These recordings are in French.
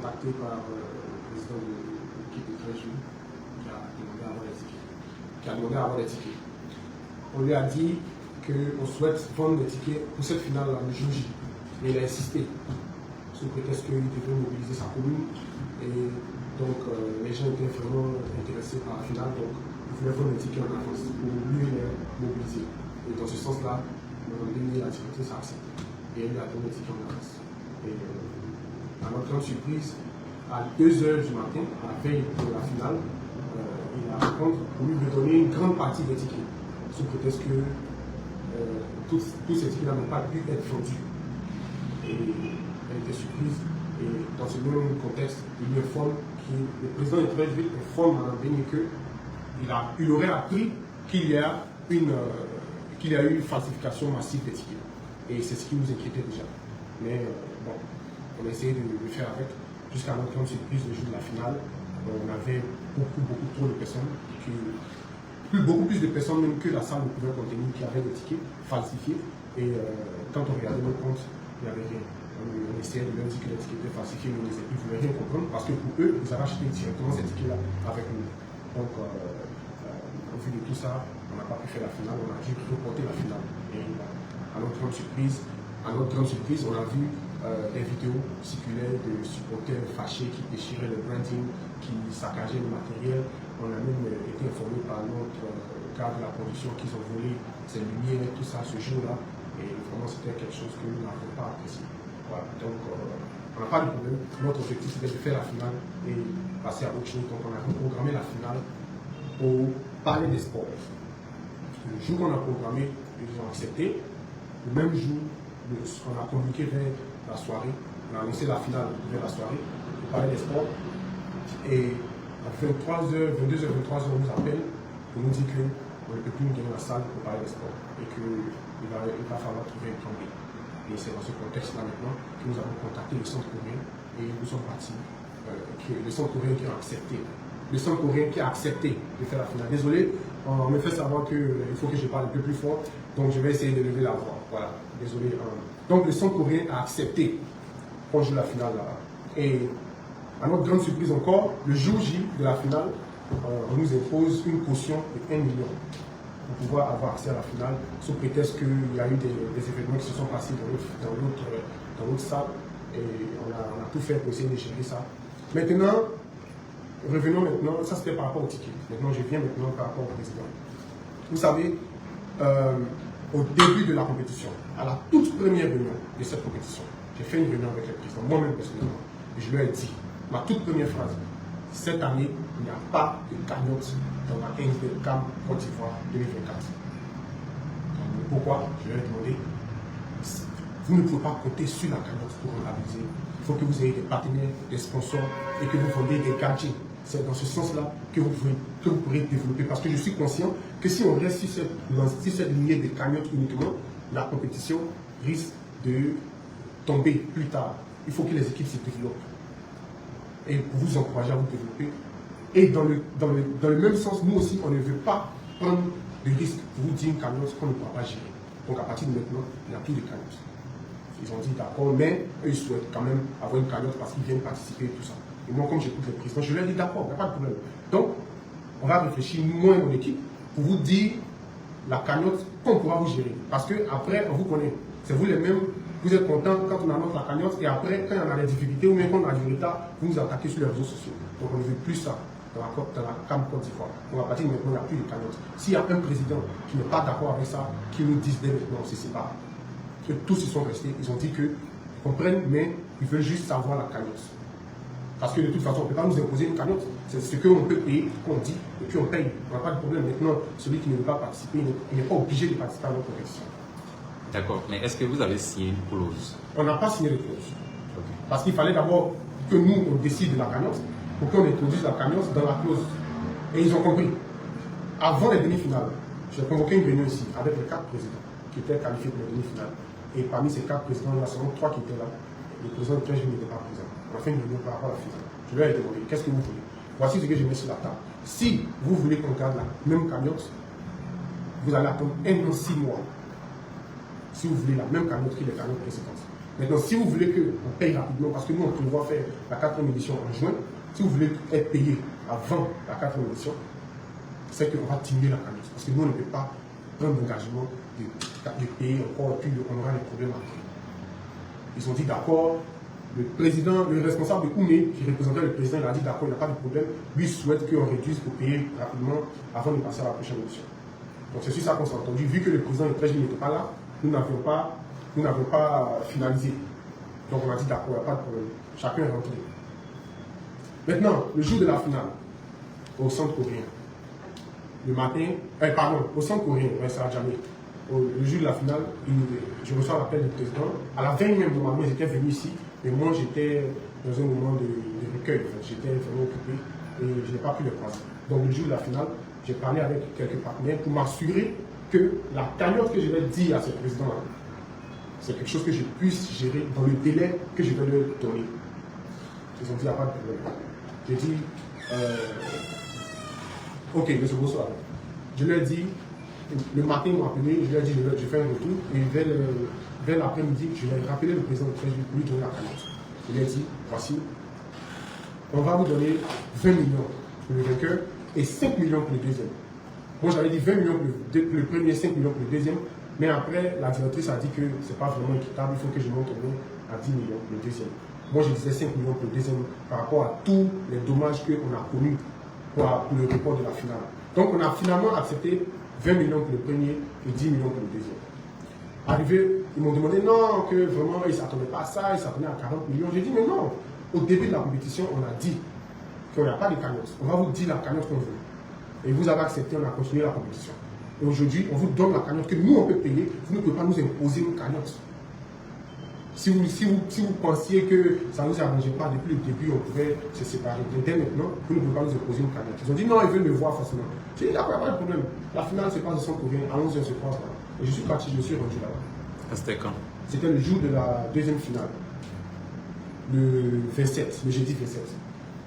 contacté par le président de l'équipe de 13 jours qui a demandé à avoir des tickets. On lui a dit qu'on souhaite vendre des tickets pour cette finale-là, le jour J. Mais il a insisté, sous prétexte qu'il devait mobiliser sa commune. Et donc, les gens étaient vraiment intéressés par la finale, donc ils voulaient vendre des tickets en avance pour mieux les mobiliser. Et dans ce sens-là, la directrice a accepté. Et elle lui a donné des tickets en avance. Et à notre grande surprise, à 2h du matin, à la veille de la finale, il a voulu lui donner une grande partie des tickets, sous prétexte que tous ces tickets-là n'ont pas pu être vendus. Et elle était surprise. Et dans ce même contexte, il lui informe le président de Treichville informe Mme Béni qu'il aurait appris qu'il y a eu une falsification massive des tickets. Et c'est ce qui nous inquiétait déjà. Mais bon, on a essayé de le faire avec. Jusqu'à notre grande surprise, le jour de la finale, on avait beaucoup trop de personnes, beaucoup plus de personnes même que la salle ne pouvait contenir, qui avaient des tickets falsifiés. Et quand on regardait nos comptes, il n'y avait rien. On essayait de leur dire que les tickets étaient falsifiés, mais ils ne voulaient rien comprendre parce que pour eux, ils avaient acheté directement ces tickets-là avec nous. Donc, au vu de tout ça, on n'a pas pu faire la finale, on a dû reporter la finale. Et à notre grande surprise, on a vu des vidéos circulaires de supporters fâchés qui déchiraient le branding, qui saccageaient le matériel. On a même été informé par notre cadre de la production qu'ils ont volé ces lumières, tout ça ce jour-là. Et vraiment, c'était quelque chose que nous n'avons pas apprécié. Voilà. Donc, on n'a pas de problème. Notre objectif, c'était de faire la finale et passer à autre chose. Donc, on a reprogrammé la finale au Palais des Sports. Le jour qu'on a programmé, ils ont accepté. Le même jour, on a communiqué vers la soirée. On a annoncé la finale vers la soirée au Palais des Sports. Et à 22h, 23h, on nous appelle pour nous dire qu'on ne peut plus nous donner la salle au Palais des Sports et qu'il va falloir trouver un plan B. Et c'est dans ce contexte-là maintenant que nous avons contacté le centre coréen et nous sommes partis. Le centre coréen qui a accepté. Le centre coréen qui a accepté de faire la finale. Désolé, on me fait savoir qu'il faut que je parle un peu plus fort, donc je vais essayer de lever la voix. Voilà, désolé. Donc le centre coréen a accepté qu'on joue la finale là. Et à notre grande surprise encore, le jour J de la finale, on nous impose une caution de 1 million pour pouvoir avoir accès à la finale, sous prétexte qu'il y a eu des événements qui se sont passés dans notre salle et on a tout fait pour essayer de gérer ça. Maintenant, revenons maintenant, ça c'était par rapport au ticket. Maintenant, je viens maintenant par rapport au président. Vous savez, au début de la compétition, à la toute première réunion de cette compétition, j'ai fait une réunion avec le président, moi-même personnellement, et je lui ai dit, ma toute première phrase, cette année, il n'y a pas de cagnotte dans la 15 de CAN Côte d'Ivoire 2024. Pourquoi? Je lui ai demandé, vous ne pouvez pas compter sur la cagnotte pour rentabiliser. Il faut que vous ayez des partenaires, des sponsors et que vous vendez des gadgets. C'est dans ce sens-là que vous pourrez développer. Parce que je suis conscient que si on reste sur cette lignée de cagnottes uniquement, la compétition risque de tomber plus tard. Il faut que les équipes se développent. Et pour vous encourager à vous développer. Et dans le même sens, nous aussi, on ne veut pas prendre de risque pour vous dire une cagnotte qu'on ne pourra pas gérer. Donc à partir de maintenant, il n'y a plus de cagnotte. Ils ont dit d'accord, mais eux, ils souhaitent quand même avoir une cagnotte parce qu'ils viennent participer et tout ça. Et moi, comme j'écoute le président, je leur ai dit d'accord, il n'y a pas de problème. Donc, on va réfléchir, moi et mon équipe, pour vous dire la cagnotte qu'on pourra vous gérer. Parce qu'après, on vous connaît. C'est vous les mêmes, vous êtes contents quand on annonce la cagnotte et après, quand il y en a des difficultés ou même quand on a du retard, vous nous attaquez sur les réseaux sociaux. Donc, on ne veut plus ça dans la CAN Côte d'Ivoire. Donc, à partir de maintenant, il n'y a plus de cagnotte. S'il y a un président qui n'est pas d'accord avec ça, qui nous dise dès maintenant, on se sépare. Que tous ils sont restés, ils ont dit qu'ils comprennent, mais ils veulent juste savoir la cagnotte. Parce que de toute façon, on ne peut pas nous imposer une cagnotte. C'est ce qu'on peut payer, qu'on dit, et puis on paye. On n'a pas de problème. Maintenant, celui qui ne veut pas participer, il n'est pas obligé de participer à notre compétition. D'accord, mais est-ce que vous avez signé une clause? On n'a pas signé de clause. Okay. Parce qu'il fallait d'abord que nous, on décide de la cagnotte, pour qu'on introduise la cagnotte dans la clause. Et ils ont compris. Avant les demi-finales, j'ai convoqué une réunion ici avec les 4 présidents qui étaient qualifiés pour les demi-finales. Et parmi ces 4 présidents, il y a seulement 3 qui étaient là. Le président de Treichville n'était pas présent. On a fait une réunion par rapport à la finale. Je lui ai demandé, qu'est-ce que vous voulez? Voici ce que je mets sur la table. Si vous voulez qu'on garde la même cagnotte, vous allez attendre 1 an, 6 mois. Si vous voulez la même cagnotte que les cagnottes précédentes. Maintenant, si vous voulez qu'on paye rapidement, parce que nous, on prévoit faire la 4e édition en juin, si vous voulez être payé avant la 4e édition, c'est qu'on va diminuer la cagnotte. Parce que nous, on ne peut pas prendre l'engagement de payer encore, et puis on aura des problèmes après. Ils ont dit d'accord. Le président, le responsable de Oumé, qui représentait le président, il a dit d'accord, il n'y a pas de problème. Lui souhaite qu'on réduise pour payer rapidement avant de passer à la prochaine édition. Donc c'est sur ça qu'on s'est entendu. Vu que le président de Trèche n'était pas là, nous n'avons pas finalisé. Donc on a dit d'accord, il n'y a pas de problème. Chacun est rentré. Maintenant, le jour de la finale, au centre coréen, le matin, au centre coréen, c'est à Djamé. Le jour de la finale, je reçois l'appel du président. À la veille même, normalement, ils étaient venus ici. Et moi, j'étais dans un moment de recueil. En fait. J'étais vraiment occupé et je n'ai pas pu le croiser. Donc, le jour de la finale, j'ai parlé avec quelques partenaires pour m'assurer que la cagnotte que je vais dire à ce président-là, c'est quelque chose que je puisse gérer dans le délai que je vais leur donner. Ils ont dit, il n'y a pas de problème. J'ai dit, ok, monsieur, bonsoir. Je leur ai dit, le matin, ils m'ont appelé, je leur ai dit, je fais un retour, et vers l'après-midi, je vais rappeler le président de Trèche pour lui donner la cagnotte. Je lui ai dit, voici, on va vous donner 20 millions pour le vainqueur et 5 millions pour le deuxième. Moi, j'avais dit 20 millions pour le premier, 5 millions pour le deuxième, mais après, la directrice a dit que ce n'est pas vraiment équitable, il faut que je monte au moins à 10 millions pour le deuxième. Moi, je disais 5 millions pour le deuxième par rapport à tous les dommages qu'on a connus pour le report de la finale. Donc, on a finalement accepté 20 millions pour le premier et 10 millions pour le deuxième. Arrivé, ils m'ont demandé non, que vraiment, ils ne s'attendaient pas à ça, ils s'attendaient à 40 millions. J'ai dit, mais non, au début de la compétition, on a dit qu'il n'y a pas de cagnotte. On va vous dire la cagnotte qu'on veut. Et vous avez accepté, on a continué la compétition. Et aujourd'hui, on vous donne la cagnotte que nous, on peut payer. Vous ne pouvez pas nous imposer une cagnotte. Si vous pensiez que ça ne nous arrangeait pas depuis le début, on pouvait se séparer. Dès maintenant, vous ne pouvez pas nous imposer une cagnotte. Ils ont dit non, ils veulent me voir forcément. J'ai dit, d'accord, il n'y a pas de problème. La finale se passe au centre coréen, à 11h, se passe là. Et je suis parti, je me suis rendu là-bas. C'était quand? C'était le jour de la deuxième finale. Le 27, le jeudi 27.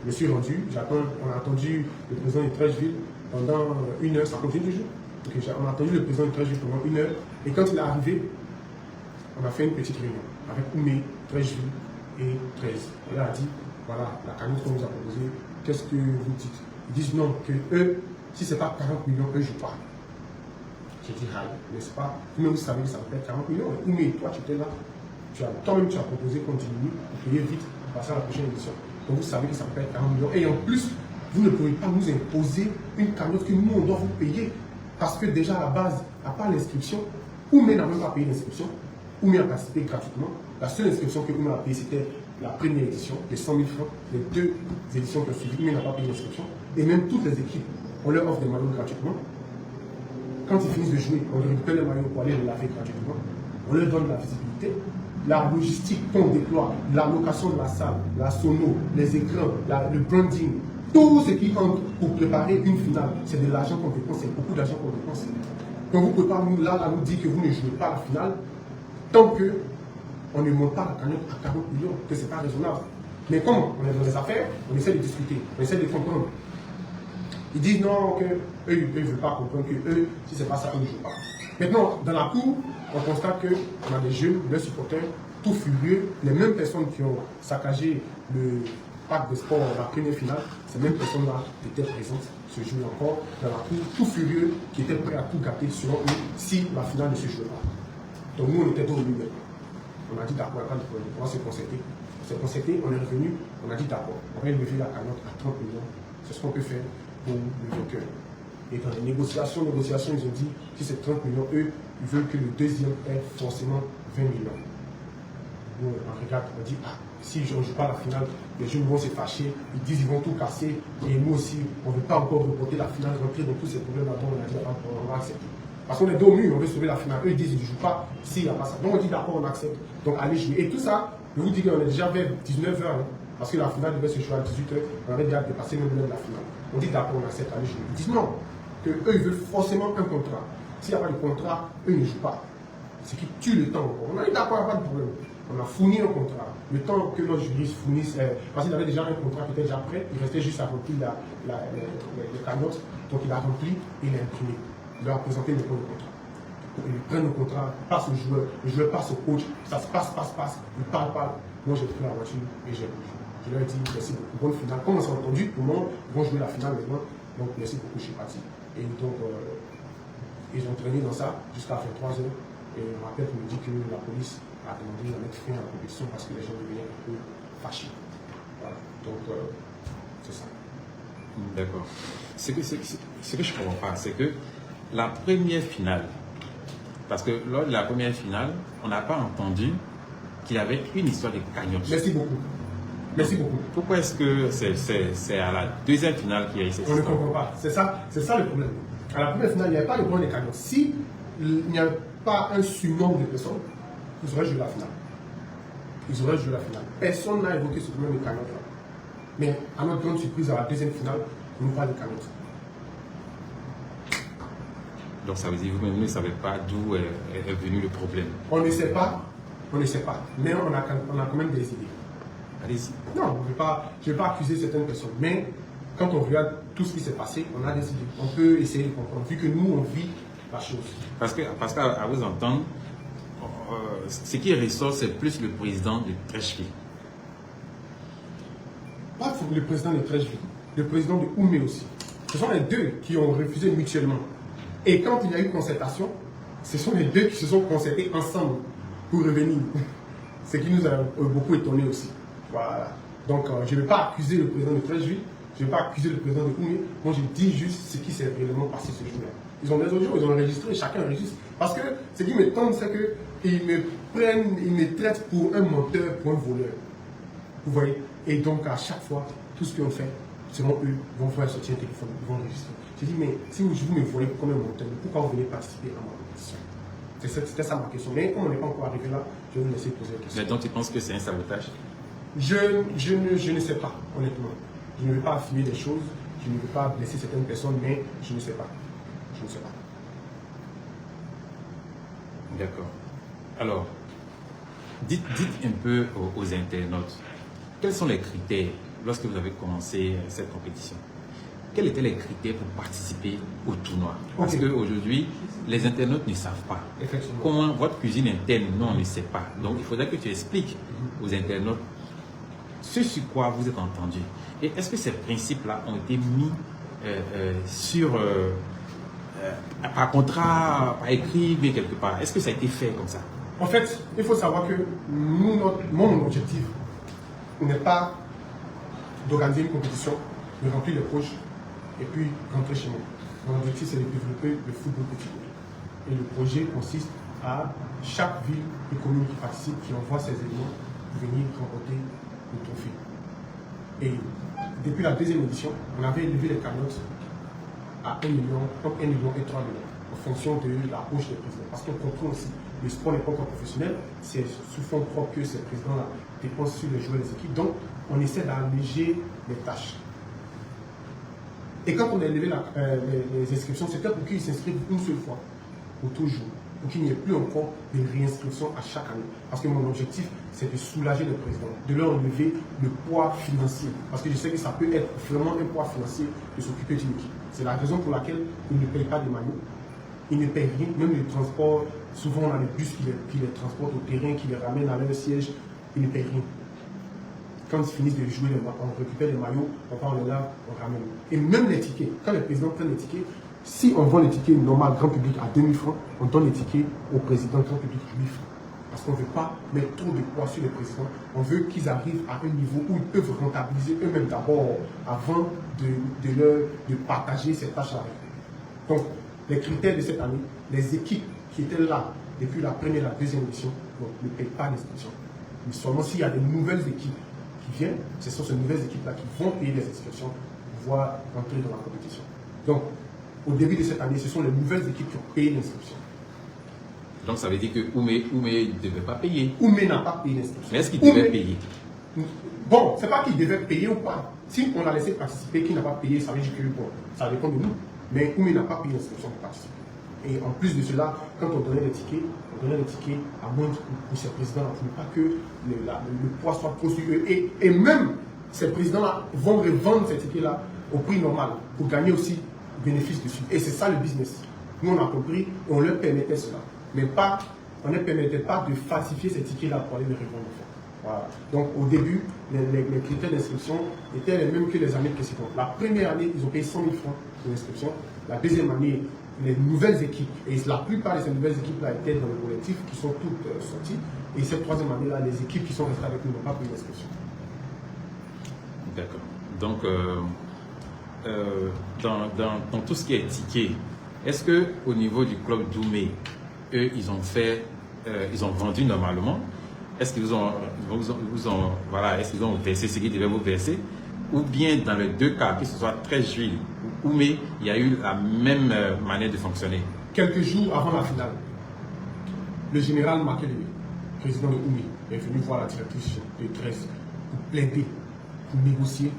Je me suis rendu, on a attendu le président de Trècheville pendant 1 heure, ça continue toujours. Okay, on a attendu le président de Trècheville pendant 1 heure, et quand il est arrivé, on a fait une petite réunion avec Oumé, Trècheville et 13. Et là, a dit, voilà, la cagnotte qu'on nous a proposée, qu'est-ce que vous dites? Ils disent non, que eux, si ce n'est pas 40 millions, eux ne jouent pas. J'ai dit, n'est-ce pas? Vous-même, vous savez que ça peut être 40 millions. Oumé, toi, tu étais là. Toi-même, tu as proposé qu'on diminue pour payer vite pour passer à la prochaine édition. Donc, vous savez que ça peut être 40 millions. Et en plus, vous ne pouvez pas nous imposer une cagnotte que nous, on doit vous payer. Parce que déjà, à la base, à part l'inscription, Oumé n'a même pas payé l'inscription. Oumé a participé gratuitement. La seule inscription que Oumé a payée, c'était la première édition, les 100 000 francs. Les 2 éditions qui ont suivi, Oumé n'a pas payé l'inscription. Et même toutes les équipes, on leur offre des maillots gratuitement. Quand ils finissent de jouer, on leur récupère les maillots pour aller les laver gratuitement. On leur donne de la visibilité. La logistique qu'on déploie, la location de la salle, la sono, les écrans, le branding, tout ce qui entre pour préparer une finale, c'est de l'argent qu'on dépense, c'est beaucoup d'argent qu'on dépense. Donc vous ne pouvez pas nous dire que vous ne jouez pas la finale tant qu'on ne monte pas la cagnotte à 40 millions, que ce n'est pas raisonnable. Mais comme on est dans les affaires, on essaie de discuter, on essaie de comprendre. Ils disent non, qu'eux ne veulent pas comprendre que eux, si ce n'est pas ça, ils ne jouent pas. Maintenant, dans la cour, on constate qu'on a des jeunes, des supporters, tout furieux, les mêmes personnes qui ont saccagé le parc de sport, la première finale, ces mêmes personnes-là étaient présentes ce jour encore dans la cour, tout furieux, qui étaient prêts à tout gâter selon eux si la finale ne se jouait pas. Donc nous, on était dans le milieu. On a dit d'accord, pas de problème, on va se concerter. On s'est concerté, on est revenu, on a dit d'accord, on va lever la cagnotte à 30 millions. C'est ce qu'on peut faire pour le vainqueur. Et dans les négociations, ils ont dit, si c'est 30 millions, eux, ils veulent que le deuxième ait forcément 20 millions. Nous, on regarde, on dit, si je ne joue pas la finale, les jeunes vont se fâcher, ils disent qu'ils vont tout casser, et nous aussi, on ne veut pas encore reporter la finale, rentrer dans tous ces problèmes-là, on a dit, on va accepter. Parce qu'on est dos au mur, on veut sauver la finale. Eux, ils disent, ils ne jouent pas s'il n'y a pas ça. Donc on dit, d'accord, on accepte. Donc allez jouer. Et tout ça, je vous dis qu'on est déjà vers 19h, parce que la finale devait se jouer à 18h, on avait déjà dépassé même l'heure de la finale. On dit, d'accord, on accepte, allez jouer. Ils disent non, qu'eux, ils veulent forcément un contrat. S'il n'y a pas de contrat, eux ne jouent pas. Ce qui tue le temps. On a dit, d'accord, il n'y a pas de problème. On a fourni un contrat. Le temps que nos juristes fournissent, parce qu'il avait déjà un contrat qui était déjà prêt, il restait juste à remplir les cagnottes. Donc il a rempli et il a imprimé. Il leur a présenté le contrat. Ils prennent le contrat, passent au joueur, le joueur passe au coach, ça se passe, ils parlent. Moi j'ai pris la voiture et j'ai bougé. Je leur ai dit merci beaucoup, bonne finale. Comme on s'est entendu, pour le moment, ils vont jouer la finale maintenant. Donc merci beaucoup, je suis parti. Et donc, ils ont traîné dans ça jusqu'à 23 heures. Et ma père me dit que la police a demandé de mettre fin à la compétition parce que les gens devenaient un peu fâchés. Voilà. Donc, c'est ça. D'accord. Ce que je ne comprends pas, c'est que la première finale, parce que lors de la première finale, on n'a pas entendu qu'il y avait une histoire de cagnotte. Merci beaucoup. Merci beaucoup. Pourquoi est-ce que c'est à la deuxième finale qu'il y a eu cette histoire? On ne comprend pas. C'est ça le problème. À la première finale, il n'y avait pas le problème des cagnottes. Si il n'y avait pas un surnombre de personnes, ils auraient joué la finale. Personne n'a évoqué ce problème des cagnottes-là. Mais à notre grande surprise, à la deuxième finale, on nous parle de cagnottes. Donc ça veut dire que vous-même ne savez pas d'où est venu le problème. On ne sait pas, mais on a quand même des idées. Allez-y. Non, je ne vais pas accuser certaines personnes, mais quand on regarde tout ce qui s'est passé, on a des idées. On peut essayer de comprendre, vu que nous, on vit la chose. Parce qu'à vous entendre, ce qui ressort, c'est plus le président de Treichville. Pas le président de Treichville, le président de Oumé aussi. Ce sont les deux qui ont refusé mutuellement. Et quand il y a eu concertation, ce sont les deux qui se sont concertés ensemble pour revenir. Ce qui nous a beaucoup étonné aussi. Voilà. Donc, je ne vais pas accuser le président de Treichville, je ne vais pas accuser le président de Oumé. Moi, je dis juste ce qui s'est réellement passé ce jour-là. Ils ont des audios, ils ont enregistré, chacun enregistre. Parce que ce qui m'étonne, c'est qu'ils me traitent pour un menteur, pour un voleur. Vous voyez? Et donc, à chaque fois, tout ce qu'on fait, selon eux, vont faire sortir un téléphone, ils vont enregistrer. J'ai dit, mais si vous me voyez comme un menteur, pourquoi vous venez participer à ma compétition? C'était ça ma question. Mais comme on n'est pas encore arrivé là, je vais vous laisser poser la question. Mais donc, tu penses que c'est un sabotage? Je ne sais pas, honnêtement. Je ne veux pas affirmer des choses, je ne veux pas blesser certaines personnes, mais je ne sais pas. Je ne sais pas. D'accord. Alors, dites un peu aux internautes, quels sont les critères lorsque vous avez commencé cette compétition? Quels étaient les critères pour participer au tournoi? Parce qu'aujourd'hui, les internautes ne savent pas. Comment votre cuisine interne, nous, on ne sait pas. Donc, il faudrait que tu expliques aux internautes ce sur quoi vous êtes entendus. Et est-ce que ces principes-là ont été mis par contrat, par écrit, mais quelque part? Est-ce que ça a été fait comme ça? En fait, il faut savoir que mon objectif n'est pas d'organiser une compétition, de remplir les poches et puis rentrer chez moi. Mon objectif, c'est de développer le football petit. Et le projet consiste à chaque ville et commune qui participe, qui envoie ses éléments, venir remporter le trophée. Et depuis la deuxième édition, on avait élevé les cagnottes à 1 million, entre 1 million et 3 millions, en fonction de la poche des présidents. Parce qu'on comprend aussi, le sport n'est pas encore professionnel, c'est sous fonds propres que ces présidents-là dépensent sur les joueurs des équipes. Donc, on essaie d'alléger les tâches. Et quand on a élevé les inscriptions, c'était pour qu'ils s'inscrivent une seule fois, pour toujours, pour qu'il n'y ait plus encore de réinscription à chaque année. Parce que mon objectif, c'est de soulager les présidents, de leur enlever le poids financier. Parce que je sais que ça peut être vraiment un poids financier de s'occuper d'une équipe. C'est la raison pour laquelle ils ne payent pas de maillots, ils ne payent rien, même les transports. Souvent, on a les bus qui les transportent au terrain, qui les ramènent à leur siège, ils ne payent rien. Quand ils finissent de jouer, on récupère les maillots, on part de là, on ramène. Et même les tickets, quand les présidents prennent les tickets, si on vend les tickets normal, grand public à 2000 francs, on donne les tickets au président grand public 8 francs. Parce qu'on ne veut pas mettre trop de poids sur les présidents. On veut qu'ils arrivent à un niveau où ils peuvent rentabiliser eux-mêmes d'abord avant de partager ces tâches-là. Donc, les critères de cette année, les équipes qui étaient là depuis la première et la deuxième édition ne payent pas l'inscription. Mais seulement s'il y a de nouvelles équipes qui viennent, ce sont ces nouvelles équipes-là qui vont payer les inscriptions pour pouvoir entrer dans la compétition. Donc, au début de cette année, ce sont les nouvelles équipes qui ont payé l'inscription. Donc ça veut dire que Oumé ne devait pas payer. Oumé n'a pas payé l'inscription. Mais est-ce qu'il devait payer? Bon, c'est pas qu'il devait payer ou pas. Si on l'a laissé participer, qu'il n'a pas payé, ça veut dire que bon, ça dépend de nous. Mais Oumé n'a pas payé l'inscription pour participer. Et en plus de cela, quand on donnait les tickets à moindre coût pour ces présidents-là, pour ne pas que le poids soit trop sur eux. Et même ces présidents-là vont revendre ces tickets-là au prix normal pour gagner aussi bénéfice dessus. Et c'est ça le business. Nous, on a compris et on leur permettait cela. Mais on ne permettait pas de falsifier ces tickets-là pour aller les revendre. Voilà. Donc, au début, les critères d'inscription étaient les mêmes que les années précédentes. La première année, ils ont payé 100 000 francs de l'inscription. La deuxième année, les nouvelles équipes, et la plupart de ces nouvelles équipes-là étaient dans le collectif, qui sont toutes sorties. Et cette troisième année-là, les équipes qui sont restées avec nous n'ont pas payé l'inscription. D'accord. Donc, dans tout ce qui est ticket, est-ce qu'au niveau du club Doumé, eux, ils ont vendu normalement? Est-ce qu'ils est-ce qu'ils ont versé ce qu'ils devaient vous verser? Ou bien dans les deux cas, que ce soit 13 juillet ou Oumé, il y a eu la même manière de fonctionner? Quelques jours avant la finale, le général Makele, président de Oumé, est venu voir la directrice de 13 pour plaider, pour négocier,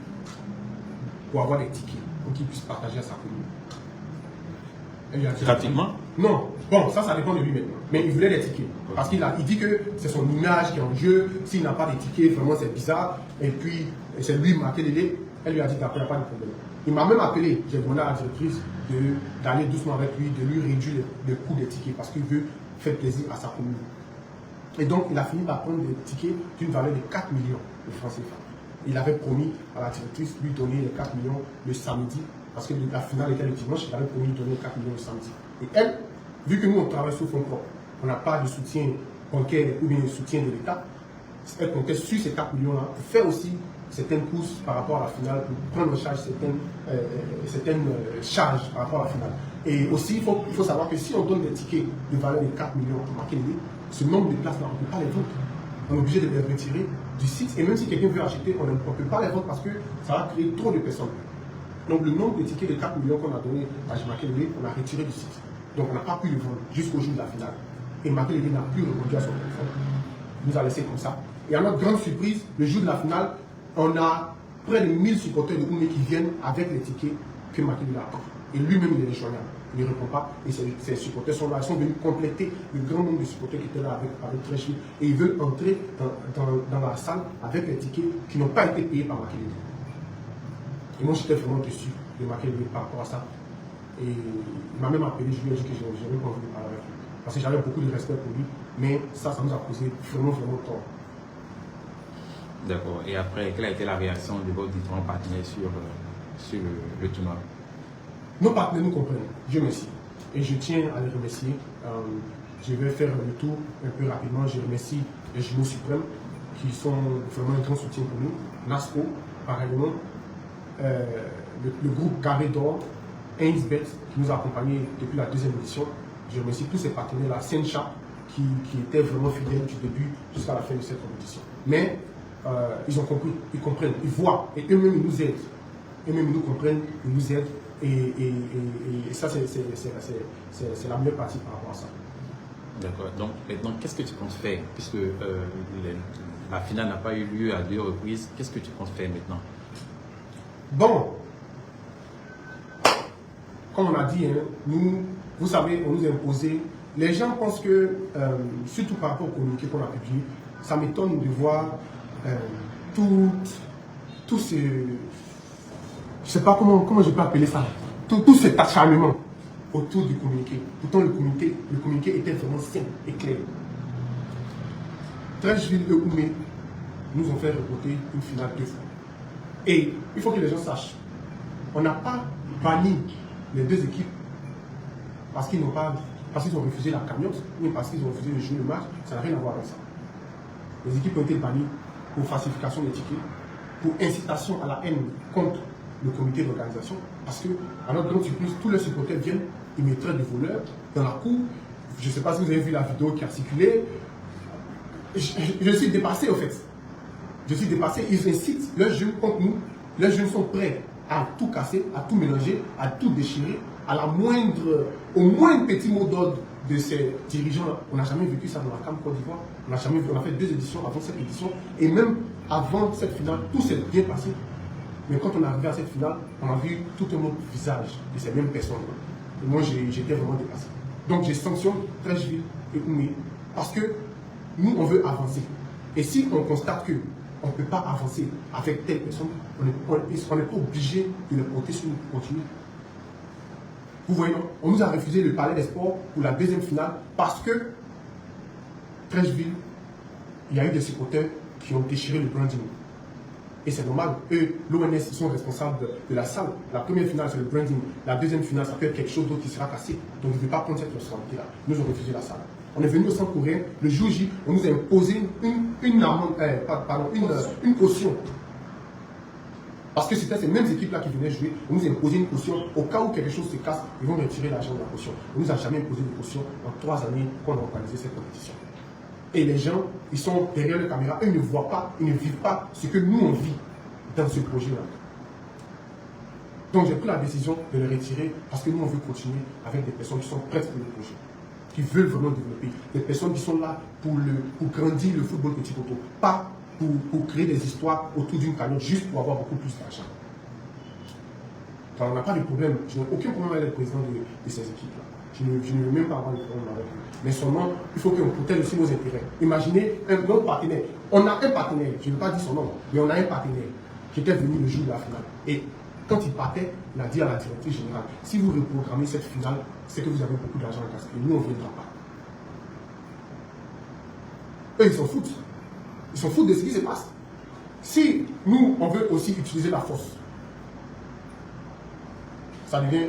pour avoir des tickets, pour qu'il puisse partager à sa commune. Gratuitement? Non, bon, ça dépend de lui maintenant. Mais il voulait des tickets. Parce qu'il dit que c'est son image qui est en jeu. S'il n'a pas de tickets, vraiment c'est bizarre. Et puis, c'est lui, Makelele. Elle lui a dit d'accord, il n'y a pas de problème. Il m'a même appelé, j'ai demandé à la directrice d'aller doucement avec lui, de lui réduire le coût des tickets parce qu'il veut faire plaisir à sa commune. Et donc, il a fini par prendre des tickets d'une valeur de 4 millions de francs CFA. Il avait promis à la directrice de lui donner les 4 millions le samedi, parce que la finale était le dimanche, il avait promis de donner les 4 millions le samedi. Et elle, vu que nous on travaille sous fonds propres, on n'a pas de soutien bancaire ou bien de soutien de l'État, elle comptait sur ces 4 millions-là pour faire aussi certaines courses par rapport à la finale, pour prendre en charge certaines charges par rapport à la finale. Et aussi, il faut savoir que si on donne des tickets de valeur de 4 millions à Makelele, ce nombre de places-là, on ne peut pas les vendre. On est obligé de les retirer du site. Et même si quelqu'un veut acheter, on ne peut pas les vendre parce que ça va créer trop de personnes. Donc le nombre de tickets de 4 millions qu'on a donné à Makelele, on a retiré du site. Donc on n'a pas pu le vendre jusqu'au jour de la finale. Et Makelele n'a plus répondu à son téléphone. Il nous a laissé comme ça. Et à notre grande surprise, le jour de la finale, on a près de 1000 supporters de Oumé qui viennent avec les tickets que Makelele a pris. Et lui-même, il est rejoignable. Il ne répond pas. Et ces supporters sont là. Ils sont venus compléter le grand nombre de supporters qui étaient là avec Tréchi. Et ils veulent entrer dans la salle avec les tickets qui n'ont pas été payés par Makelele. Et moi, j'étais vraiment déçu de Makelele par rapport à ça. Et il m'a même appelé, je lui ai dit que je n'avais pas envie de parler avec lui. Parce que j'avais beaucoup de respect pour lui. Mais ça nous a causé vraiment tort. D'accord. Et après, quelle a été la réaction de vos différents partenaires sur le tournoi? Nos partenaires nous comprennent, Dieu merci. Et je tiens à les remercier. Je vais faire le tour un peu rapidement. Je remercie les jumeaux suprêmes qui sont vraiment un grand soutien pour nous. NASCO, pareillement. Le groupe Carré d'Or, Ainsbet, qui nous a accompagnés depuis la deuxième édition. Je remercie tous ces partenaires-là, Sencha, qui étaient vraiment fidèles du début jusqu'à la fin de cette compétition. Mais ils ont compris, ils comprennent, ils voient, et eux-mêmes ils nous aident. Eux-mêmes ils nous comprennent, ils nous aident. Et ça, c'est la meilleure partie par rapport à ça. D'accord. Donc, maintenant, qu'est-ce que tu comptes faire? Puisque la finale n'a pas eu lieu à 2 reprises, qu'est-ce que tu comptes faire maintenant? Bon, comme on a dit, hein, vous savez, on nous a imposé. Les gens pensent que, surtout par rapport au communiqué qu'on a publié, ça m'étonne de voir tout ce... Je ne sais pas comment je peux appeler ça. Tout cet acharnement autour du communiqué. Pourtant, le communiqué était vraiment simple et clair. 13 villes de Oumé nous ont fait reporter une finale 2 fois. Et il faut que les gens sachent, on n'a pas banni les deux équipes parce qu'ils ont refusé la cagnotte, ni parce qu'ils ont refusé de jouer le match. Ça n'a rien à voir avec ça. Les équipes ont été bannies pour falsification des tickets, pour incitation à la haine contre le comité d'organisation, parce que, à notre grande surprise, tous les supporters viennent, ils me traitent de voleurs dans la cour. Je ne sais pas si vous avez vu la vidéo qui a circulé. Je suis dépassé, au fait. Je suis dépassé. Ils incitent leurs jeunes contre nous. Leurs jeunes sont prêts à tout casser, à tout mélanger, à tout déchirer, au moindre petit mot d'ordre de ces dirigeants-là. On n'a jamais vécu ça dans la CAN Côte d'Ivoire. On a fait 2 éditions avant cette édition. Et même avant cette finale, tout s'est bien passé. Mais quand on est arrivé à cette finale, on a vu tout un autre visage de ces mêmes personnes. Et moi, j'étais vraiment dépassé. Donc, je sanctionne Treichville et Oumé parce que nous, on veut avancer. Et si on constate qu'on ne peut pas avancer avec telle personne, on n'est pas obligé de le porter sur nous pour continuer. Vous voyez, non? On nous a refusé le Palais des Sports pour la deuxième finale parce que Trècheville, il y a eu des supporters qui ont déchiré le branding. Et c'est normal, eux, l'ONS, ils sont responsables de la salle. La première finale, c'est le branding. La deuxième finale, ça peut être quelque chose d'autre qui sera cassé. Donc, je ne vais pas prendre cette responsabilité-là. Nous avons refusé la salle. On est venu au centre coréen, le jour J, on nous a imposé une caution. Parce que c'était ces mêmes équipes-là qui venaient jouer, on nous a imposé une caution. Au cas où quelque chose se casse, ils vont retirer l'argent de la caution. On ne nous a jamais imposé de caution en 3 années qu'on a organisé cette compétition. Et les gens, ils sont derrière la caméra, eux ne voient pas, ils ne vivent pas ce que nous on vit dans ce projet-là. Donc j'ai pris la décision de le retirer parce que nous on veut continuer avec des personnes qui sont prêtes pour le projet, qui veulent vraiment développer, des personnes qui sont là pour grandir le football petit poteau, pas pour créer des histoires autour d'une cagnotte juste pour avoir beaucoup plus d'argent. On n'a pas de problème, je n'ai aucun problème avec le président de ces équipes-là. Je ne veux même pas avoir de problème avec lui. Mais seulement, il faut qu'on protège aussi nos intérêts. Imaginez notre partenaire. On a un partenaire, je ne veux pas dire son nom, mais on a un partenaire qui était venu le jour de la finale. Et quand il partait, il a dit à la directrice générale, si vous reprogrammez cette finale, c'est que vous avez beaucoup d'argent à gaspiller. Nous, on ne viendra pas. Eux, ils s'en foutent. Ils s'en foutent de ce qui se passe. Si nous, on veut aussi utiliser la force, ça devient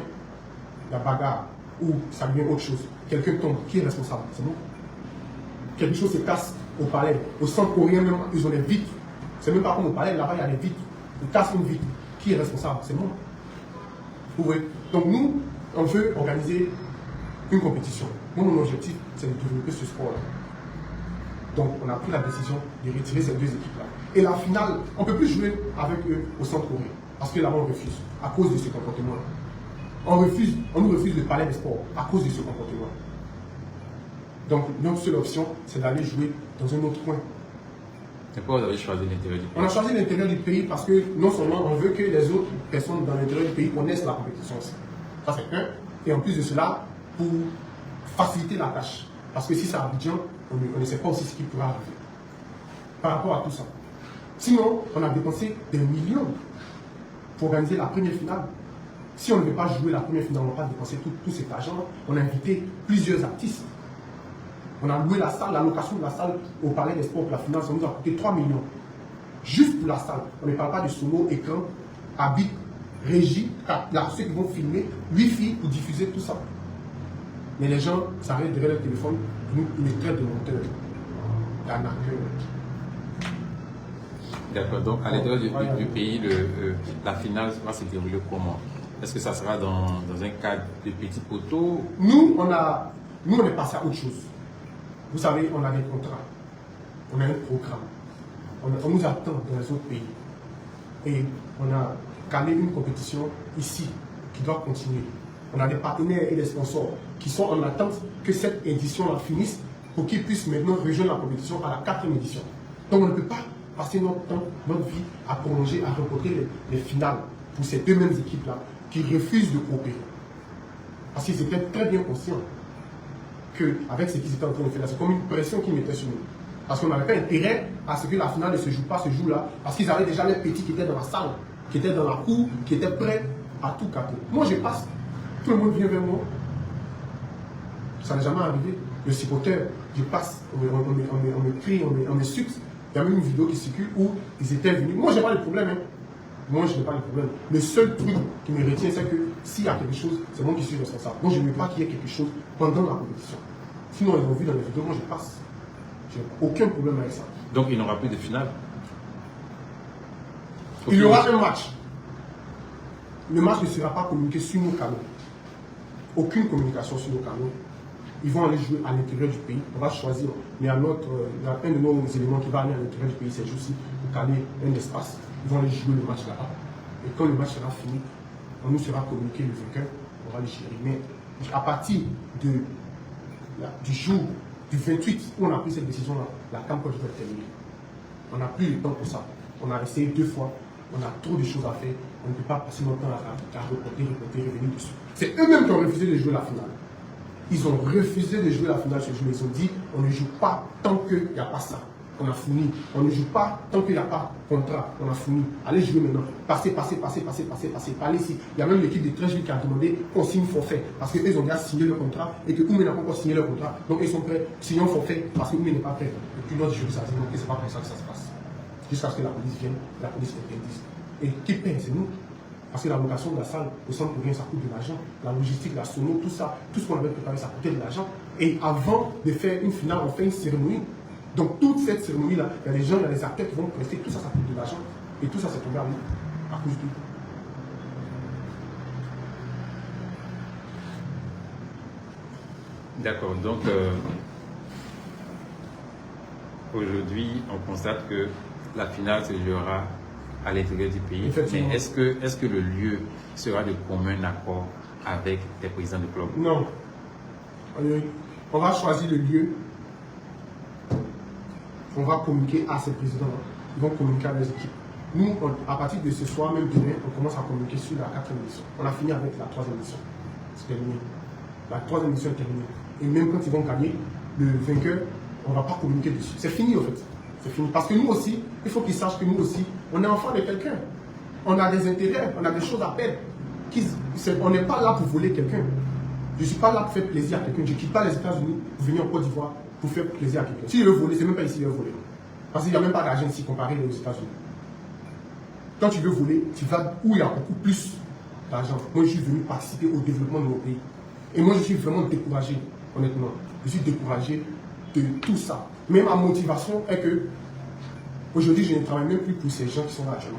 la bagarre ou ça devient autre chose. Quelqu'un tombe, qui est responsable? C'est nous. Quelque chose se casse au palais. Au centre coréen, même, ils ont des vitres. C'est même pas comme au palais, là-bas, il y a des vitres. Ils cassent une vitre. Qui est responsable? C'est nous. Vous voyez? Donc nous, on veut organiser une compétition. Moi, mon objectif, c'est de développer ce sport-là. Donc, on a pris la décision de retirer ces deux équipes-là. Et la finale, on ne peut plus jouer avec eux au centre coréen. Parce que là-bas, on refuse, à cause de ce comportement-là. On nous refuse le Palais des Sports à cause de ce comportement. Donc, notre seule option, c'est d'aller jouer dans un autre coin. Et pourquoi vous avez choisi l'intérieur du pays? On a choisi l'intérieur du pays parce que non seulement on veut que les autres personnes dans l'intérieur du pays connaissent la compétition aussi. Ça, c'est un. Et en plus de cela, pour faciliter la tâche. Parce que si c'est à Abidjan, on ne sait pas aussi ce qui pourra arriver. Par rapport à tout ça. Sinon, on a dépensé des millions pour organiser la première finale. Si on ne veut pas jouer la première finale, on n'a pas dépensé tout cet argent. On a invité plusieurs artistes. On a loué la salle, la location de la salle au Palais des Sports pour la finale, ça nous a coûté 3 millions. Juste pour la salle. On ne parle pas de sono, écran, habit, régie, ceux qui vont filmer, wifi pour diffuser tout ça. Mais les gens s'arrêtent derrière le téléphone, ils nous traitent de monteurs, d'arnaqueurs. D'accord, donc à l'intérieur du pays, la finale va se dérouler comment? Est-ce que ça sera dans un cadre de petits poteaux? Nous, on est passé à autre chose. Vous savez, on a des contrats, on a un programme, on nous attend dans les autres pays. Et on a calé une compétition ici qui doit continuer. On a des partenaires et des sponsors qui sont en attente que cette édition-là finisse pour qu'ils puissent maintenant rejoindre la compétition à la 4e édition. Donc on ne peut pas passer notre temps, notre vie à prolonger, à reporter les finales pour ces deux mêmes équipes-là qui refusent de coopérer. Parce qu'ils étaient très bien conscients qu'avec ce qu'ils étaient en train de faire là, c'est comme une pression qu'ils mettaient sur nous. Parce qu'on n'avait pas intérêt à ce que la finale ne se joue pas ce jour-là, parce qu'ils avaient déjà les petits qui étaient dans la salle, qui étaient dans la cour, qui étaient prêts à tout capter. Moi je passe, tout le monde vient vers moi. Ça n'est jamais arrivé. Le supporter, je passe, on me crie, on me sucre. Il y a même une vidéo qui circule où ils étaient venus. Moi, je n'ai pas de problème. Hein. Moi, je n'ai pas de problème. Le seul truc qui me retient, c'est que s'il y a quelque chose, c'est moi qui suis responsable. Moi, je ne veux pas qu'il y ait quelque chose pendant la compétition. Sinon, ils ont vu dans les vidéos, moi, je passe. Je n'ai aucun problème avec ça. Donc, il n'y aura plus de finale? Il y aura un match. Le match ne sera pas communiqué sur nos canaux. Aucune communication sur nos canaux. Ils vont aller jouer à l'intérieur du pays. On va choisir. Il y a un de nos éléments qui va aller à l'intérieur du pays, c'est juste pour caler un espace. Ils vont aller jouer le match là-bas. Et quand le match sera fini, on nous sera communiqué le vainqueur. On va le gérer. Mais à partir du jour du 28 où on a pris cette décision-là, la campagne va terminer. On n'a plus le temps pour ça. On a essayé 2 fois. On a trop de choses à faire. On ne peut pas passer notre temps à reporter, revenir dessus. C'est eux-mêmes qui ont refusé de jouer la finale. Ils ont refusé de jouer la finale ce jour. Ils ont dit, on ne joue pas tant qu'il n'y a pas ça. on a fourni. On ne joue pas tant qu'il n'y a pas contrat, on a fourni. Allez jouer maintenant. Passez. Allez ici. Il y a même l'équipe de Trècheville qui a demandé qu'on signe forfait. Parce qu'ils ont déjà signé le contrat et que Oumé n'a pas encore signé le contrat. Donc ils sont prêts. Signons forfait parce que Oumé n'est pas prêt. Et puis l'autre juriste a dit non, c'est pas comme ça que ça se passe. Jusqu'à ce que la police vienne, la police interdise. Et qui paie, c'est nous. Parce que la location de la salle, au centre pour rien, ça coûte de l'argent. La logistique, la sono, tout ça, tout ce qu'on avait préparé, ça coûtait de l'argent. Et avant de faire une finale, on fait une cérémonie. Donc toute cette cérémonie-là, il y a des gens, il y a des acteurs qui vont prester, tout ça, ça coûte de l'argent. Et tout ça, c'est tombé à nous, à cause de. D'accord, donc aujourd'hui, on constate que la finale se jouera à l'intérieur du pays. Mais est-ce que le lieu sera de commun accord avec les présidents de club? Non. On va choisir le lieu. On va communiquer à ces présidents-là. Ils vont communiquer à leurs équipes. Nous, à partir de ce soir, même demain, on commence à communiquer sur la 4e édition. On a fini avec la 3e édition. C'est terminé. La 3e édition est terminée. Et même quand ils vont gagner, le vainqueur, on ne va pas communiquer dessus. C'est fini, en fait. C'est fini. Parce que nous aussi, il faut qu'ils sachent que nous aussi, on est enfant de quelqu'un. On a des intérêts, on a des choses à perdre. On n'est pas là pour voler quelqu'un. Je ne suis pas là pour faire plaisir à quelqu'un. Je ne quitte pas les États-Unis pour venir en Côte d'Ivoire pour faire plaisir à quelqu'un. Si je veux voler, c'est même pas ici que je veux voler. Parce qu'il n'y a même pas d'argent ici comparé aux États-Unis. Quand tu veux voler, tu vas où il y a beaucoup plus d'argent. Moi, je suis venu participer au développement de nos pays. Et moi, je suis vraiment découragé, honnêtement. Je suis découragé de tout ça. Mais ma motivation est que aujourd'hui, je ne travaille même plus pour ces gens qui sont là actuellement.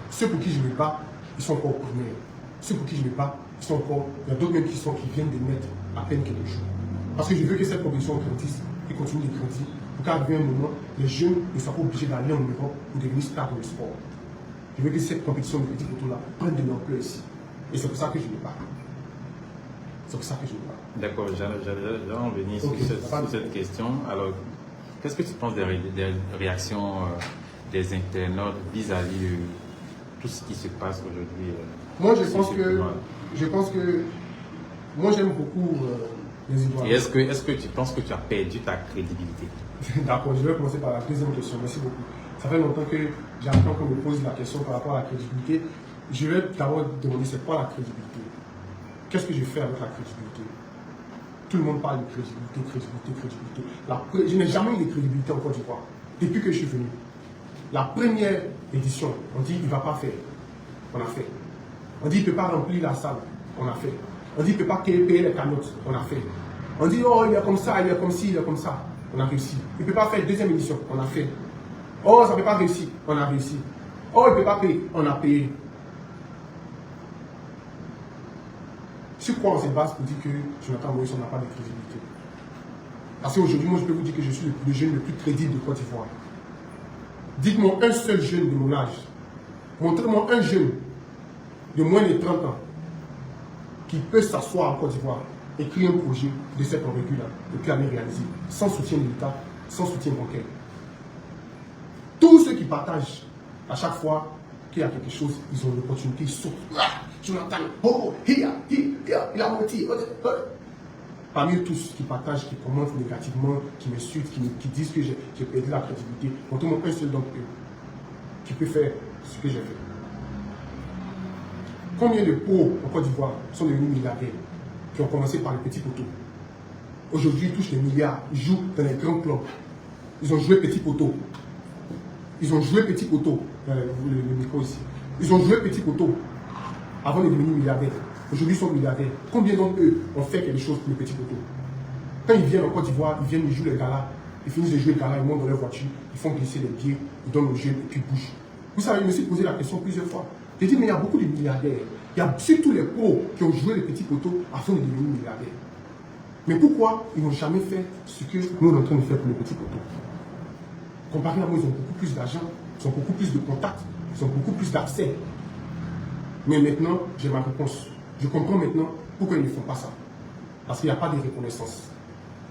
Ceux pour qui je me bats, ils sont encore premiers. Ceux pour qui je me bats, ils sont encore. Il y a d'autres même qui viennent de mettre à peine quelque chose. Parce que je veux que cette compétition grandisse et continue de grandir. Pour qu'à un moment, les jeunes ne soient pas obligés d'aller en Europe pour devenir stars dans le sport. Je veux que cette compétition de petits poteaux là prenne de l'ampleur ici. Et c'est pour ça que je me bats. C'est pour ça que je me bats. D'accord, j'allais en venir sur cette question. Alors, qu'est-ce que tu penses des réactions des internautes vis-à-vis de tout ce qui se passe aujourd'hui? Moi, je pense que moi, j'aime beaucoup les Ivoiriens. Et est-ce que tu penses que tu as perdu ta crédibilité? D'accord, je vais commencer par la deuxième question. Merci beaucoup. Ça fait longtemps que j'attends qu'on me pose la question par rapport à la crédibilité. Je vais d'abord demander c'est quoi la crédibilité? Qu'est-ce que je fais avec la crédibilité? Tout le monde parle de crédibilité. Je n'ai jamais eu de crédibilité en Côte d'Ivoire depuis que je suis venu. La première édition, on dit il ne va pas faire. On a fait. On dit il ne peut pas remplir la salle. On a fait. On dit il ne peut pas payer les cagnottes. On a fait. On dit oh il est comme ça, il est comme ci, il est comme ça. On a réussi. Il ne peut pas faire deuxième édition. On a fait. Oh ça ne peut pas réussir. On a réussi. Oh il ne peut pas payer. On a payé. Sur quoi on se base pour dire que Jonathan Moïse n'a pas de crédibilité? Parce qu'aujourd'hui, moi je peux vous dire que je suis le jeune le plus crédible de Côte d'Ivoire. Dites-moi un seul jeune de mon âge. Montrez-moi un jeune de moins de 30 ans qui peut s'asseoir en Côte d'Ivoire et créer un projet de cette envergure-là et puis aller réaliser sans soutien de l'État, sans soutien bancaire. Tous ceux qui partagent à chaque fois qu'il y a quelque chose, ils ont l'opportunité, ils sautent. Jonathan, il a menti. Parmi eux tous qui partagent, qui commentent négativement, qui m'insultent, qui disent que j'ai perdu la crédibilité, montrez-moi un seul d'entre eux qui peut faire ce que j'ai fait. Combien de pauvres en Côte d'Ivoire sont devenus milliardaires qui ont commencé par les petits poteaux? Aujourd'hui, ils touchent des milliards, ils jouent dans les grands clubs. Ils ont joué petit poteau. Ils ont joué petit poteau. Le micro ici. Ils ont joué petit poteau avant de devenir milliardaires. Aujourd'hui, ils sont milliardaires. Combien d'entre eux ont fait quelque chose pour les petits poteaux? Quand ils viennent en Côte d'Ivoire, ils viennent, ils jouent les galas. Ils finissent de jouer les galas, ils montent dans leur voiture, ils font glisser les billets, ils donnent aux jeunes et puis ils bougent. Vous savez, je me suis posé la question plusieurs fois. J'ai dit, mais il y a beaucoup de milliardaires. Il y a surtout les pros qui ont joué les petits poteaux afin de devenir milliardaires. Mais pourquoi ils n'ont jamais fait ce que nous sommes en train de faire pour les petits poteaux? Comparé à moi, ils ont beaucoup plus d'argent, ils ont beaucoup plus de contacts, ils ont beaucoup plus d'accès. Mais maintenant, j'ai ma réponse. Je comprends maintenant pourquoi ils ne font pas ça. Parce qu'il n'y a pas de reconnaissance.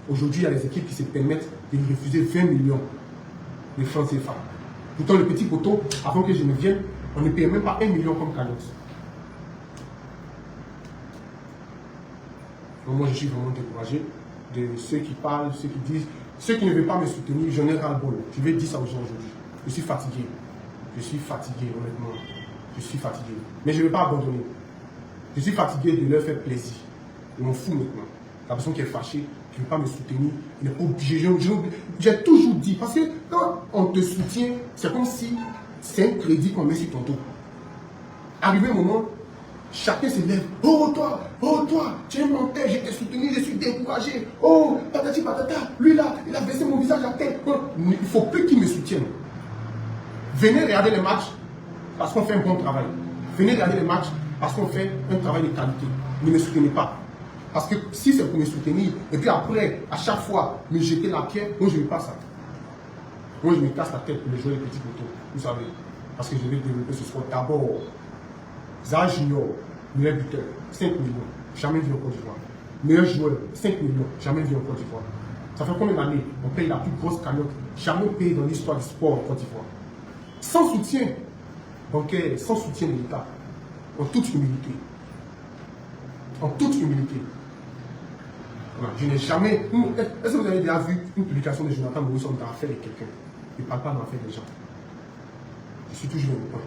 Aujourd'hui, il y a des équipes qui se permettent de refuser 20 millions de francs CFA. Pourtant, le petit poteau, avant que je ne vienne, on ne payait même pas 1 million comme cagnotte. Donc moi, je suis vraiment découragé de ceux qui parlent, ceux qui disent Ceux qui ne veulent pas me soutenir, j'en ai ras-le-bol. Je vais dire ça aux gens aujourd'hui. Je suis fatigué. Je suis fatigué, honnêtement. Je suis fatigué. Mais je ne vais pas abandonner. Je suis fatigué de leur faire plaisir. Je m'en fous maintenant. La personne qui est fâchée, qui ne veut pas me soutenir, il n'est pas obligé. J'ai toujours dit, parce que quand on te soutient, c'est comme si c'est un crédit qu'on met sur ton dos. Arrivé un moment, chacun se lève. Oh toi, tu es menteur, je t'ai soutenu, je suis découragé. Oh, patati patata, lui là, il a baissé mon visage à terre. Oh, il ne faut plus qu'il me soutienne. Venez regarder les matchs parce qu'on fait un bon travail. Venez regarder les matchs parce qu'on fait un travail de qualité. Ne me soutenez pas. Parce que si c'est pour me soutenir, et puis après, à chaque fois, me jeter la pierre, moi je ne veux pas ça. Moi je me casse la tête pour jouer les petits poteaux. Vous savez. Parce que je vais développer ce sport. D'abord, Zara Junior, meilleur buteur, 5 millions, jamais vu en Côte d'Ivoire. Meilleur joueur, 5 millions, jamais vu en Côte d'Ivoire. Ça fait combien d'années on paye la plus grosse cagnotte jamais payée dans l'histoire du sport en Côte d'Ivoire? Sans soutien bancaire, sans soutien de l'État, en toute humilité. En toute humilité. Voilà, je n'ai jamais. Est-ce que vous avez déjà vu une publication de Jonathan Moïse dans l'affaire de quelqu'un? Il ne parle pas dans l'affaire des gens. Je suis toujours dans le point.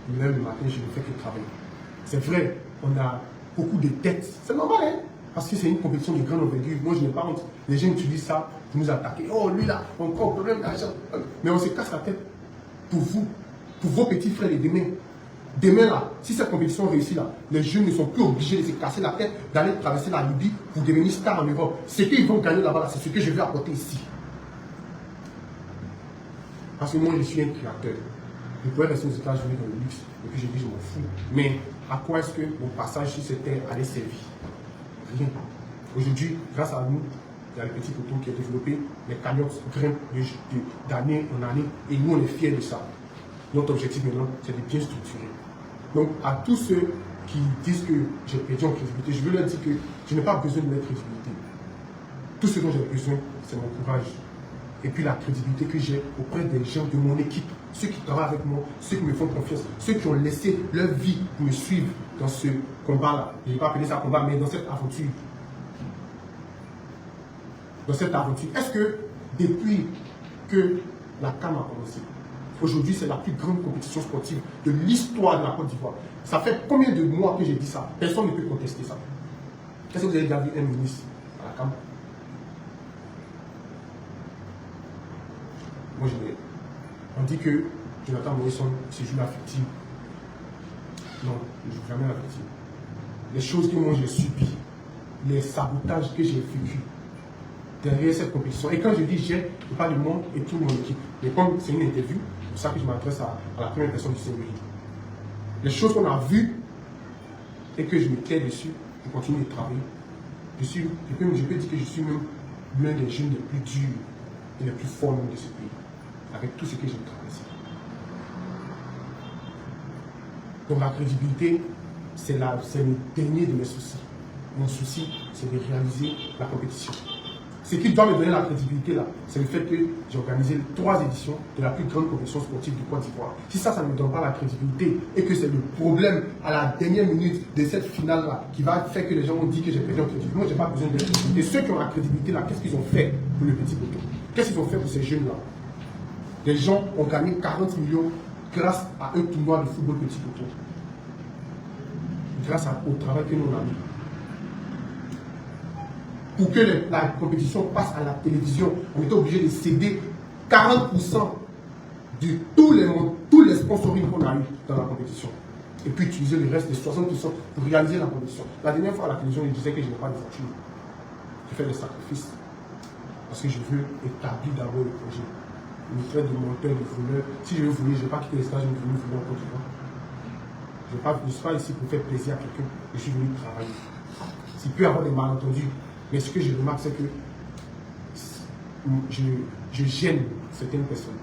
Je me lève le matin, je ne fais que travailler. C'est vrai, on a beaucoup de dettes. C'est normal, hein? Parce que c'est une compétition de grande envergure. Moi, je n'ai pas honte. Les gens utilisent ça pour nous attaquer. Oh, lui là, encore problème d'argent. Mais on se casse la tête pour vous, pour vos petits frères et demain. Demain là, si cette compétition réussit là, les jeunes ne sont plus obligés de se casser la tête, d'aller traverser la Libye pour devenir star en Europe. Ce qu'ils vont gagner là-bas, c'est ce que je vais apporter ici. Parce que moi, je suis un créateur. Je pourrais rester aux États-Unis dans le luxe, et puis je dis, je m'en fous. Mais à quoi est-ce que mon passage sur cette terre allait servir? Rien. Aujourd'hui, grâce à nous, il y a le petit poteau qui est développé, les cagnottes grimpent d'année en année, et nous, on est fiers de ça. Notre objectif maintenant, c'est de bien structurer. Donc, à tous ceux qui disent que j'ai perdu en crédibilité, je veux leur dire que je n'ai pas besoin de leur crédibilité. Tout ce dont j'ai besoin, c'est mon courage. Et puis la crédibilité que j'ai auprès des gens de mon équipe, ceux qui travaillent avec moi, ceux qui me font confiance, ceux qui ont laissé leur vie pour me suivre dans ce combat-là. Je ne vais pas appeler ça combat, mais dans cette aventure. Dans cette aventure. Est-ce que depuis que la CAN a commencé, aujourd'hui c'est la plus grande compétition sportive de l'histoire de la Côte d'Ivoire. Ça fait combien de mois que j'ai dit ça? Personne ne peut contester ça. Est-ce que vous avez déjà vu un ministre à la CAN? Moi, on dit que Jonathan Moïse se joue la victime. Non, je ne joue jamais la victime. Les choses que moi j'ai subies, les sabotages que j'ai vécu derrière cette compétition. Et quand je dis j'ai, je parle de moi et toute mon équipe. Mais comme c'est une interview, c'est pour ça que je m'adresse à la première personne du singulier. Les choses qu'on a vues et que je me tais dessus, je continue de travailler. Je peux dire que je suis même l'un des jeunes les plus durs et les plus forts de ce pays. Avec tout ce que j'ai traversé. Donc la crédibilité, c'est le dernier de mes soucis. Mon souci, c'est de réaliser la compétition. Ce qui doit me donner la crédibilité là, c'est le fait que j'ai organisé 3 éditions de la plus grande compétition sportive du Côte d'Ivoire. Si ça ne me donne pas la crédibilité et que c'est le problème à la dernière minute de cette finale là qui va faire que les gens ont dit que j'ai perdu en crédibilité, moi j'ai pas besoin de crédibilité. Ceux qui ont la crédibilité là, qu'est-ce qu'ils ont fait pour le petit poteau? Qu'est-ce qu'ils ont fait pour ces jeunes là? Les gens ont gagné 40 millions grâce à un tournoi de football petit poteau. Grâce au travail que nous avons mis. Pour que la compétition passe à la télévision, on était obligé de céder 40% de tous les sponsoring qu'on a eu dans la compétition. Et puis utiliser le reste de 60% pour réaliser la compétition. La dernière fois à la télévision, je disais que je n'ai pas de fortune. Je fais des sacrifices. Parce que je veux établir d'abord le projet. Me traite de menteur, de voleur. Si je veux voler, je ne vais pas quitter les États-Unis pour venir voler en Côte d'Ivoire. Je ne suis pas ici pour faire plaisir à quelqu'un. Je suis venu travailler. Il peut y avoir des malentendus. Mais ce que je remarque, c'est que je gêne certaines personnes.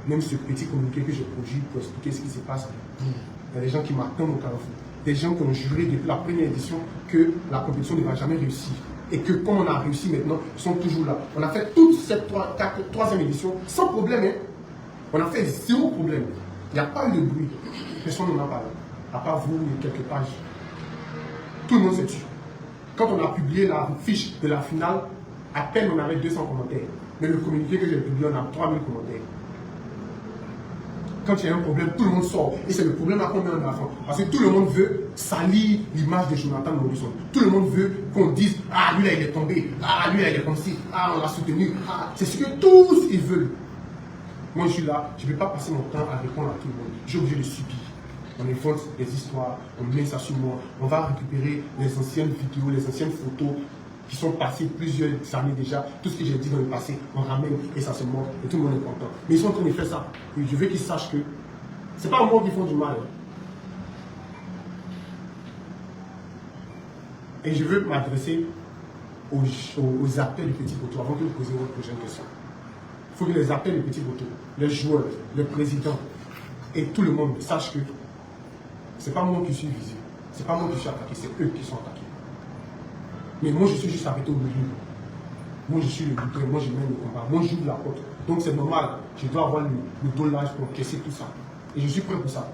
Même ce petit communiqué que j'ai produit pour expliquer ce qui se passe. Il y a des gens qui m'attendent au carrefour. Des gens qui ont juré depuis la première édition que la compétition ne va jamais réussir. Et que comme on a réussi maintenant, ils sont toujours là. On a fait toute cette 3e édition sans problème. Hein. On a fait 0 problème. Il n'y a pas eu de bruit. Personne n'en a parlé. À part vous et quelques pages. Tout le monde s'est tué. Quand on a publié la fiche de la finale, à peine on avait 200 commentaires. Mais le communiqué que j'ai publié, on a 3000 commentaires. Quand il y a un problème, tout le monde sort. Et c'est le problème qu'on met en avant. Parce que tout le monde veut salir l'image de Jonathan Morrison. Tout le monde veut qu'on dise « Ah, lui là, il est tombé. Ah, lui là, il est comme ci. Ah, on l'a soutenu. Ah, c'est ce que tous ils veulent. » Moi, je suis là. Je ne vais pas passer mon temps à répondre à tout le monde. J'ai obligé de subir. On invente des histoires, on met ça sur moi. On va récupérer les anciennes vidéos, les anciennes photos qui sont passées plusieurs années déjà. Tout ce que j'ai dit dans le passé, on ramène et ça se montre et tout le monde est content. Mais ils sont en train de faire ça. Et je veux qu'ils sachent que ce n'est pas moi qui font du mal. Et je veux m'adresser aux acteurs du Petit Coteau avant que vous posiez votre prochaine question. Il faut que les acteurs du Petit Coteau, les joueurs, le président et tout le monde sachent que ce n'est pas moi qui suis visé. Ce n'est pas moi qui suis attaqué, c'est eux qui sont attaqués. Mais moi, je suis juste arrêté au milieu. Moi, je suis le buteur, moi, je mène le combat. Moi, je joue la porte. Donc, c'est normal. Je dois avoir le dos large pour encaisser tout ça. Et je suis prêt pour ça.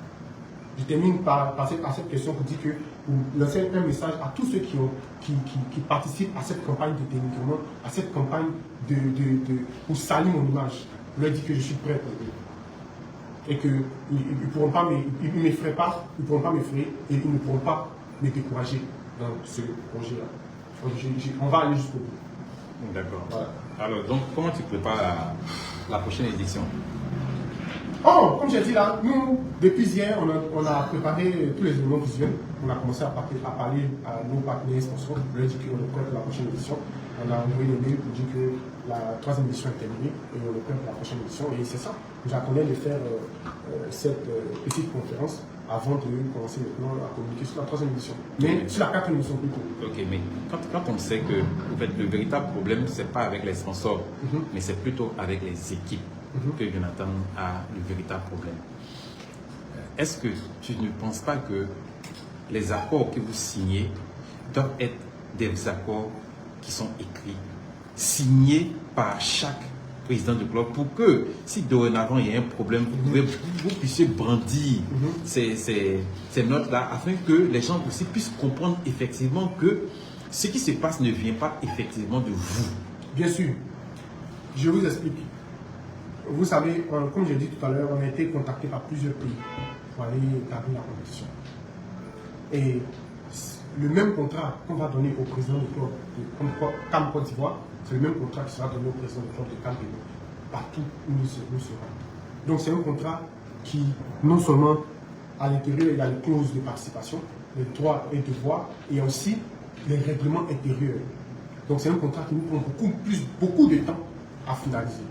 Je termine par cette question pour dire que vous lancez un message à tous ceux qui participent à cette campagne de dénigrement, à cette campagne pour salir mon image. Je leur dis que je suis prêt pour eux. Et qu'ils ne pourront pas m'effrayer ils ne pourront pas m'effrayer et ils ne pourront pas me décourager dans ce projet-là. On va aller jusqu'au bout. D'accord. Voilà. Alors, donc, comment tu prépares la prochaine édition? Oh, comme j'ai dit là, nous, depuis hier, on a préparé tous les éléments visuels. On a commencé à parler à nos partenaires sponsors. On leur dit qu'on est prêt pour la prochaine édition. On a envoyé des mails pour dire que la 3e édition est terminée et on est prêt pour la prochaine édition. Et c'est ça. J'attendais de faire cette petite conférence avant de commencer maintenant à communiquer sur la 3e édition. Mais sur la 4e édition plutôt. Ok, mais quand on sait que en fait, le véritable problème, ce n'est pas avec les sponsors, mais c'est plutôt avec les équipes que Jonathan a le véritable problème. Est-ce que tu ne penses pas que les accords que vous signez doivent être des accords qui sont écrits, signés par chaque président du club pour que, si dorénavant il y a un problème, vous puissiez brandir ces notes-là afin que les gens aussi puissent comprendre effectivement que ce qui se passe ne vient pas effectivement de vous. Bien sûr. Je vous explique. Vous savez, comme j'ai dit tout à l'heure, on a été contacté par plusieurs pays pour aller établir la compétition. Et le même contrat qu'on va donner au président du club de CAM Côte d'Ivoire, c'est le même contrat qui sera donné au président du club de CAM Bénin, partout où nous serons. Donc c'est un contrat qui, non seulement à l'intérieur, il y a les clauses de participation, les droits et devoirs, et aussi les règlements intérieurs. Donc c'est un contrat qui nous prend beaucoup de temps à finaliser.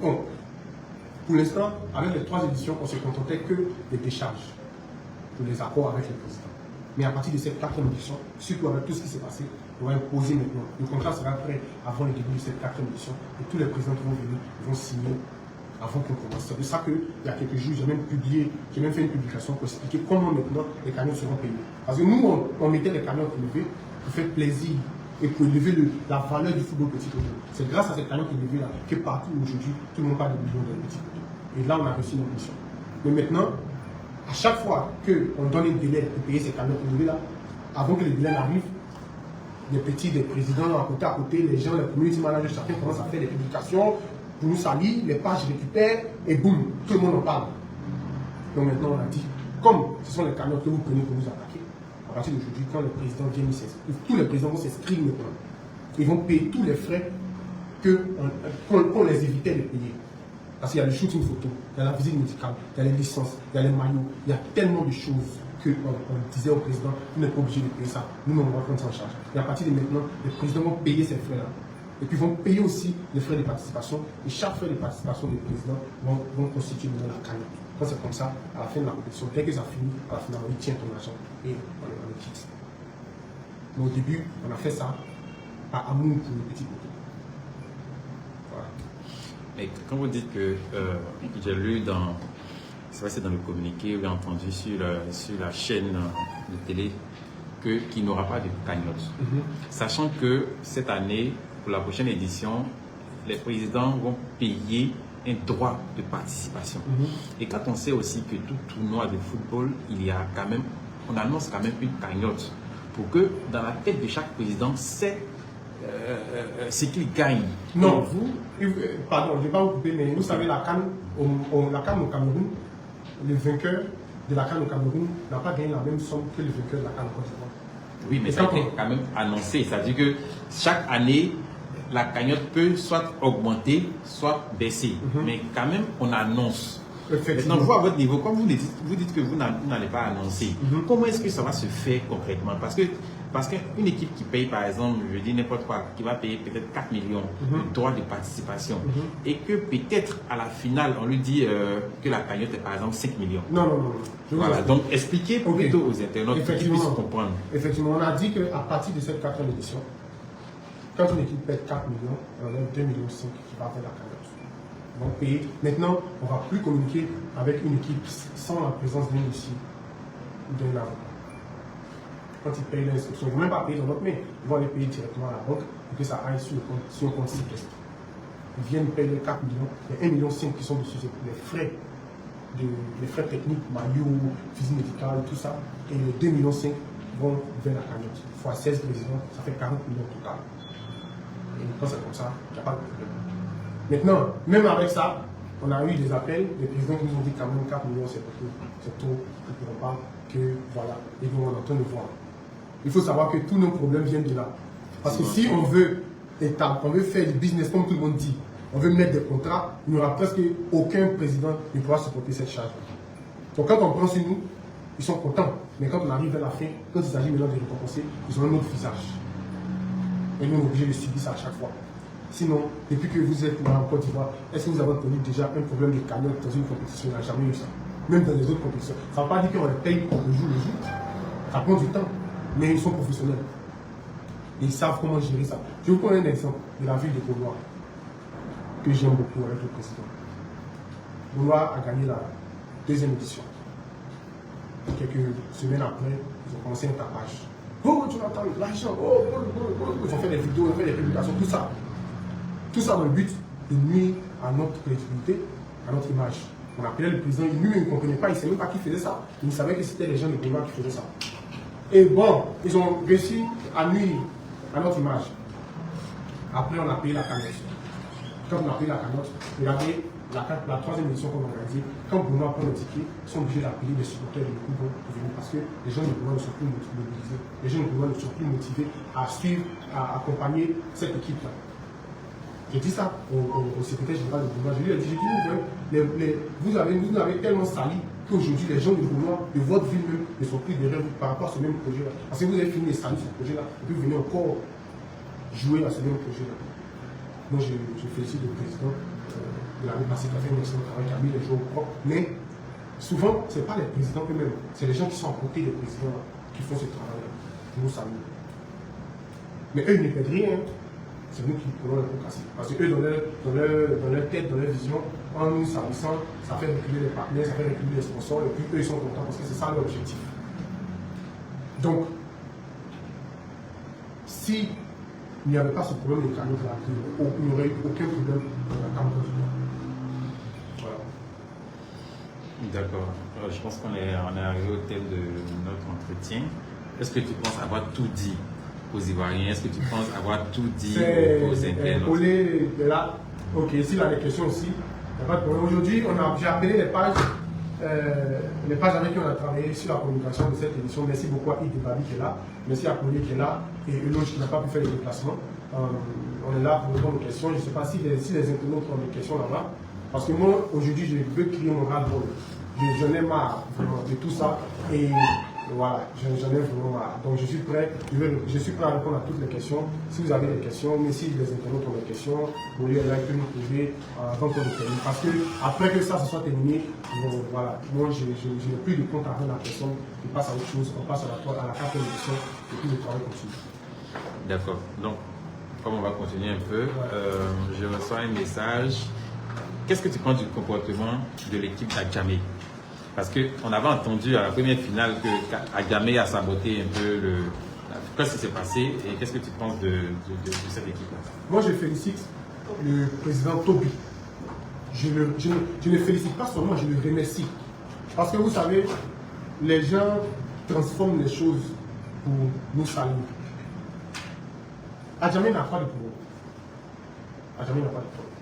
Donc, pour l'instant, avec les 3 éditions, on ne se contentait que des décharges pour les accords avec le président. Mais à partir de cette 4e édition, surtout avec tout ce qui s'est passé, on va imposer maintenant. Le contrat sera prêt avant le début de cette 4e édition et tous les présidents qui vont venir vont signer avant qu'on commence. C'est pour ça qu'il y a quelques jours, j'ai même fait une publication pour expliquer comment maintenant les camions seront payés. Parce que nous, on mettait les camions élevés pour faire plaisir et pour élever la valeur du football Petit Coteau. C'est grâce à ces camions élevés là que partout aujourd'hui, tout le monde parle de millions de Petit Coteau. Et là, on a reçu notre mission. Mais maintenant, à chaque fois qu'on donne un délai pour payer ces camions élevés là, avant que le délai n'arrive, des présidents à côté, les gens, les community managers, chacun commence à faire des publications pour nous salir, les pages récupèrent et boum, tout le monde en parle. Donc maintenant, on a dit, comme ce sont les camions que vous prenez pour nous attaquer, à partir d'aujourd'hui, quand le président vient, tous les présidents vont s'inscrire maintenant. Ils vont payer tous les frais qu'on les évitait de payer. Parce qu'il y a le shooting photo, il y a la visite médicale, il y a les licences, il y a les maillots, il y a tellement de choses qu'on disait au président, vous n'êtes pas obligé de payer ça, nous on va prendre ça en charge. Et à partir de maintenant, les présidents vont payer ces frais-là. Et puis ils vont payer aussi les frais de participation. Et chaque frais de participation des présidents vont constituer maintenant la cagnotte. Quand c'est comme ça, à la fin de la compétition, dès que ça finit, à la fin, on tient ton argent et on le quitte. Mais au début, on a fait ça par amour pour le Petit Coteau. Voilà. Mais quand vous dites que j'ai lu dans le communiqué, j'ai entendu sur la chaîne de télé qu'il n'y aura pas de cagnotte. Sachant que cette année, pour la prochaine édition, les présidents vont payer un droit de participation. Et quand on sait aussi que tout tournoi de football, on annonce quand même une cagnotte pour que dans la tête de chaque président, c'est c'est qu'il gagne. Non, pardon, je ne vais pas vous couper, mais vous savez, la CAN au Cameroun, le vainqueur de la CAN au Cameroun n'a pas gagné la même somme que le vainqueur de la CAN au Côte d'Ivoire. Oui, mais ça a été quand même annoncé. C'est-à-dire que chaque année, la cagnotte peut soit augmenter, soit baisser. Mais quand même, on annonce. Maintenant, vous, à votre niveau, comme vous dites que vous n'allez pas annoncer, comment est-ce que ça va se faire concrètement? Parce qu'une équipe qui paye, par exemple, je dis n'importe quoi, qui va payer peut-être 4 millions de droits de participation, et que peut-être à la finale, on lui dit que la cagnotte est par exemple 5 millions. Non. Voilà, donc expliquez plutôt aux internautes pour qu'ils puissent comprendre. Effectivement, on a dit qu'à partir de cette 4e édition, quand une équipe paie 4 millions, on a 2,5 millions qui va faire la cagnotte. Donc payer. Maintenant, on ne va plus communiquer avec une équipe sans la présence d'un ici ou d'un avocat. Quand ils payent l'inscription, ils ne vont même pas payer dans notre main. Ils vont aller payer directement à la banque pour que ça aille sur le compte cycliste. Ils viennent payer les 4 millions, les 1,5 million qui sont dessus, c'est les frais techniques, maillot, physique médicale, tout ça. Et les 2,5 millions vont vers la cagnotte. Fois 16 présidents, ça fait 40 millions total. Et quand c'est comme ça, il n'y a pas de problème. Maintenant, même avec ça, on a eu des appels, des présidents qui nous ont dit quand même 4 millions c'est trop, ils ne pourront pas, que voilà, et donc on est en train de voir. Il faut savoir que tous nos problèmes viennent de là. Parce que si on veut faire du business comme tout le monde dit, on veut mettre des contrats, il n'y aura presque aucun président qui pourra supporter cette charge. Donc quand on prend sur nous, ils sont contents. Mais quand on arrive à la fin, quand il s'agit maintenant de récompenser, ils ont un autre visage. Et nous, on est obligé de subir ça à chaque fois. Sinon, depuis que vous êtes là en Côte d'Ivoire, est-ce que vous avez entendu déjà un problème de cagnotte dans une compétition? Il n'y a jamais eu ça. Même dans les autres compétitions. Ça ne veut pas dire qu'on les paye le jour. Ça prend du temps. Mais ils sont professionnels. Et ils savent comment gérer ça. Je vous prends un exemple de la ville de Gaulois, que j'aime beaucoup avec le président. Gaulois a gagné la 2e édition. Quelques semaines après, ils ont commencé un tapage. Oh, Jonathan, l'argent, ils ont fait des vidéos, ils ont fait des publications, tout ça. Tout ça dans le but de nuire à notre crédibilité, à notre image. On appelait le président, lui, il ne comprenait pas, il ne savait même pas qui faisait ça. Il savait que c'était les gens de Gaulois qui faisaient ça. Et bon, ils ont réussi à nuire à notre image. Après, on a payé la cagnotte. Quand on a payé la cagnotte, regardez, la 3e édition qu'on a organisée, quand Gaulois prend le ticket, ils sont obligés d'appeler les supporters de l'équipe pour venir parce que les gens de Gaulois ne sont plus mobilisés. Les gens de Gaulois ne sont plus motivés à suivre, à accompagner cette équipe-là. J'ai dit ça au secrétaire général de Gaulois. Je lui ai dit, vous avez tellement sali qu'aujourd'hui, les gens de Gaulois, de votre ville même, ne sont plus derrière vous par rapport à ce même projet-là. Parce que vous avez fini de salir ce projet-là, et puis vous venez encore jouer à ce même projet-là. Moi, je félicite le président de l'année passée qui a fait un excellent travail, qui a mis les jours propres. Mais souvent, ce n'est pas les présidents eux-mêmes, c'est les gens qui sont à côté des présidents qui font ce travail-là. Nous saluons. Mais eux, ils ne perdent rien. C'est nous qui prenons le coup cassé. Parce que eux, dans leur tête, dans leur vision, en nous salissant, ça fait reculer les partenaires, ça fait reculer les sponsors, et puis eux, ils sont contents parce que c'est ça leur objectif. Donc, si il n'y avait pas ce problème de cagnotte là, il n'y aurait eu aucun problème dans la campagne. Voilà. D'accord. Je pense qu'on est arrivé au thème de notre entretien. Est-ce que tu penses avoir tout dit aux Ivoiriens? Est-ce que tu penses avoir tout dit aux internautes? Là, ok, s'il a des questions aussi, il n'y a pas de problème. Aujourd'hui, j'ai appelé les pages avec qui on a travaillé sur la communication de cette édition. Merci beaucoup à Yves Babi qui est là, merci à Pauline qui est là, et Eloge qui n'a pas pu faire le déplacement. On est là pour répondre aux questions. Je ne sais pas si les internautes ont des questions là-bas, parce que moi, aujourd'hui, je veux crier mon ras-le-bol. J'en ai marre vraiment de tout ça. Et voilà, j'en ai vraiment marre. Donc je suis prêt à répondre à toutes les questions. Si vous avez des questions, mais si les internautes ont des questions, vous pouvez nous trouver avant qu'on termine. Parce que après que ça se soit terminé, voilà, moi je n'ai plus de compte à rendre à la personne, je passe à autre chose, on passe à la 4e édition et puis le travail continue. D'accord. Donc, comme on va continuer un peu, je reçois un message. Qu'est-ce que tu penses du comportement de l'équipe d'Adjamé? Parce qu'on avait entendu à la première finale que Adjamé a saboté un peu qu'est-ce qui s'est passé et qu'est-ce que tu penses de cette équipe-là? Moi, je félicite le président Toby. Je ne félicite pas seulement, je le remercie. Parce que vous savez, les gens transforment les choses pour nous saluer. Adjamé n'a pas de problème. Adjamé n'a pas de problème.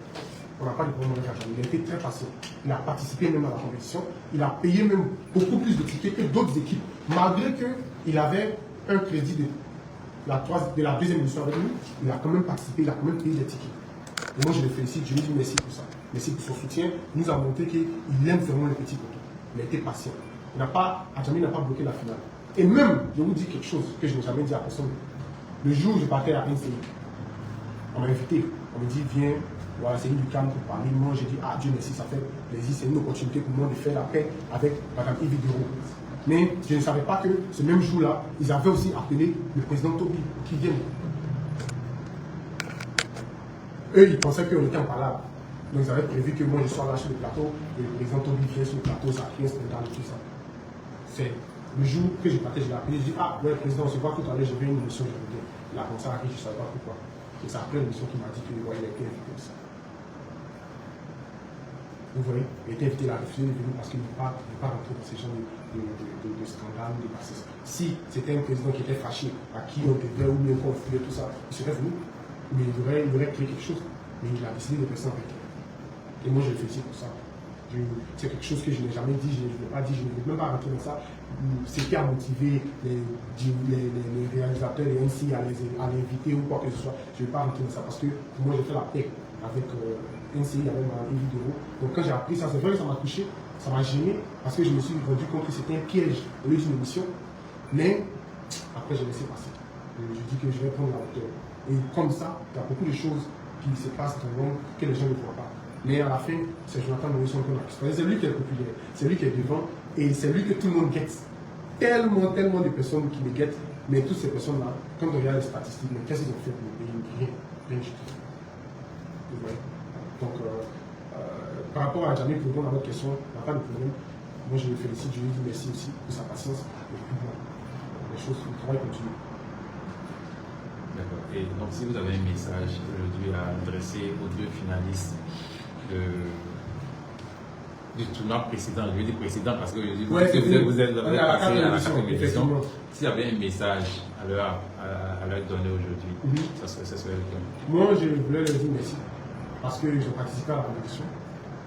On n'a pas de problème avec Adjamé. Il a été très patient. Il a participé même à la compétition. Il a payé même beaucoup plus de tickets que d'autres équipes. Malgré qu'il avait un crédit de la deuxième édition avec nous, il a quand même participé, il a quand même payé des tickets. Et moi, je le félicite, je lui dis merci pour ça. Merci pour son soutien. Il nous a montré qu'il aime vraiment les petits poteaux. Il a été patient. Adjamé n'a pas bloqué la finale. Et même, je vous dis quelque chose que je n'ai jamais dit à personne. Le jour où je partais à NCI, on m'a invité. On me dit, viens, voilà, c'est une du calme pour parler. Moi, j'ai dit, ah Dieu merci, ça fait plaisir. C'est une opportunité pour moi de faire la paix avec Mme Yves Dero. Mais je ne savais pas que ce même jour-là, ils avaient aussi appelé le président Toby qui vient. Eux, ils pensaient qu'on était en parole. Donc, ils avaient prévu que moi, je sois là sur le plateau et le président Toby vient sur le plateau, ça vient, c'est tout ça. C'est le jour que j'ai parté, je l'ai appelé, je dis, ah, ouais, président, on se voit tout à l'heure, j'ai vu une émission, je reviens. Il a commencé à rire, je ne savais pas pourquoi. Et c'est après l'émission qu'il m'a dit qu'il ouais, il a été invité aussi. Vous voyez, il a été invité, il a refusé de venir parce qu'il ne veut pas rentrer dans ces genres de scandales, de bassesse. Si c'était un président qui était fâché, à qui on devait ou bien qu'on refusait tout ça, il serait venu, mais il aurait créé quelque chose. Mais il a décidé de rester avec elle. Et moi, je le félicite pour ça. C'est quelque chose que je n'ai jamais dit, je ne l'ai pas dit, je ne vais même pas rentrer dans ça. C'est qui a motivé les réalisateurs et ainsi à l'inviter ou quoi que ce soit. Je ne vais pas rentrer dans ça parce que pour moi, j'ai fait la paix avec NCI, avec ma vidéo. Donc quand j'ai appris ça, c'est vrai que ça m'a touché, ça m'a gêné parce que je me suis rendu compte que c'était un piège au lieu d'une émission. Mais après, j'ai laissé passer. Je dis que je vais prendre la hauteur. Et comme ça, il y a beaucoup de choses qui se passent dans le monde que les gens ne voient pas. Mais à la fin, c'est Jonathan Morisson qu'on a. C'est lui qui est populaire, c'est lui qui est devant et c'est lui que tout le monde guette. Tellement de personnes qui le guettent, mais toutes ces personnes-là, quand on regarde les statistiques, mais qu'est-ce qu'ils ont fait pour le pays? Rien du tout. Vous voyez? Donc, par rapport à Adjamé, pour répondre à votre question, il n'y a pas de problème. Moi, je le félicite, je lui dis merci aussi pour sa patience. Et puis, bon, les choses, le travail continue. D'accord. Et donc, si vous avez un message aujourd'hui à adresser aux deux finalistes du tournoi précédent, je veux dire précédent parce que vous avez passé à la 4e édition. S'il y avait un message à leur donner aujourd'hui, ça serait lequel? Moi, je voulais leur dire merci parce qu'ils ont participé à la compétition,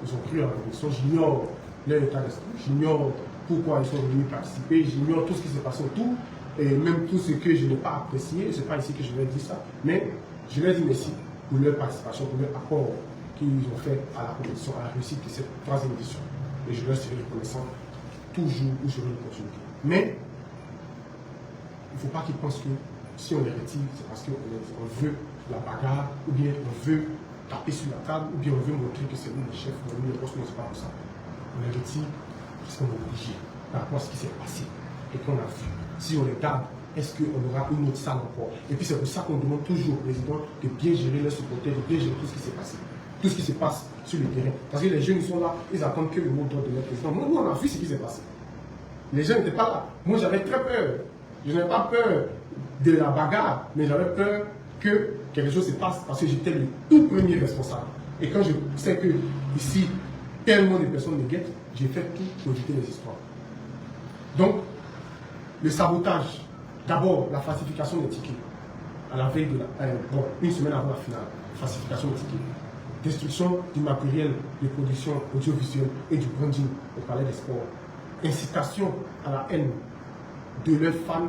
ils ont cru à la compétition. J'ignore leur état d'esprit, j'ignore pourquoi ils sont venus participer, j'ignore tout ce qui s'est passé autour et même tout ce que je n'ai pas apprécié. Ce n'est pas ici que je vais dire ça, mais je leur dis merci pour leur participation, pour leur apport qu'ils ont fait à la compétition, à la réussite de cette 3e édition. Et je leur serai reconnaissant toujours où j'aurai l'opportunité. Mais il ne faut pas qu'ils pensent que si on les retire, c'est parce qu'on veut la bagarre, ou bien on veut taper sur la table, ou bien on veut montrer que c'est nous les chefs, ou nous les boss, non, c'est pas comme ça. On les retire parce qu'on est obligé par rapport à ce qui s'est passé et qu'on a vu. Si on les garde, est-ce qu'on aura une autre salle encore? Et puis c'est pour ça qu'on demande toujours au président de bien gérer leurs supporters, de bien gérer tout ce qui s'est passé. Tout ce qui se passe sur le terrain. Parce que les jeunes, ils sont là, ils attendent que le mot d'ordre de leur président. Nous, on a vu ce qui s'est passé. Les jeunes n'étaient pas là. Moi, j'avais très peur. Je n'avais pas peur de la bagarre, mais j'avais peur que quelque chose se passe parce que j'étais le tout premier responsable. Et quand je sais que ici, tellement de personnes me guettent, j'ai fait tout pour éviter les histoires. Donc, le sabotage, d'abord, la falsification des tickets. À la veille de une semaine avant la finale, falsification des tickets. Destruction du matériel de production audiovisuelle et du branding au Palais des Sports. Incitation à la haine de leurs fans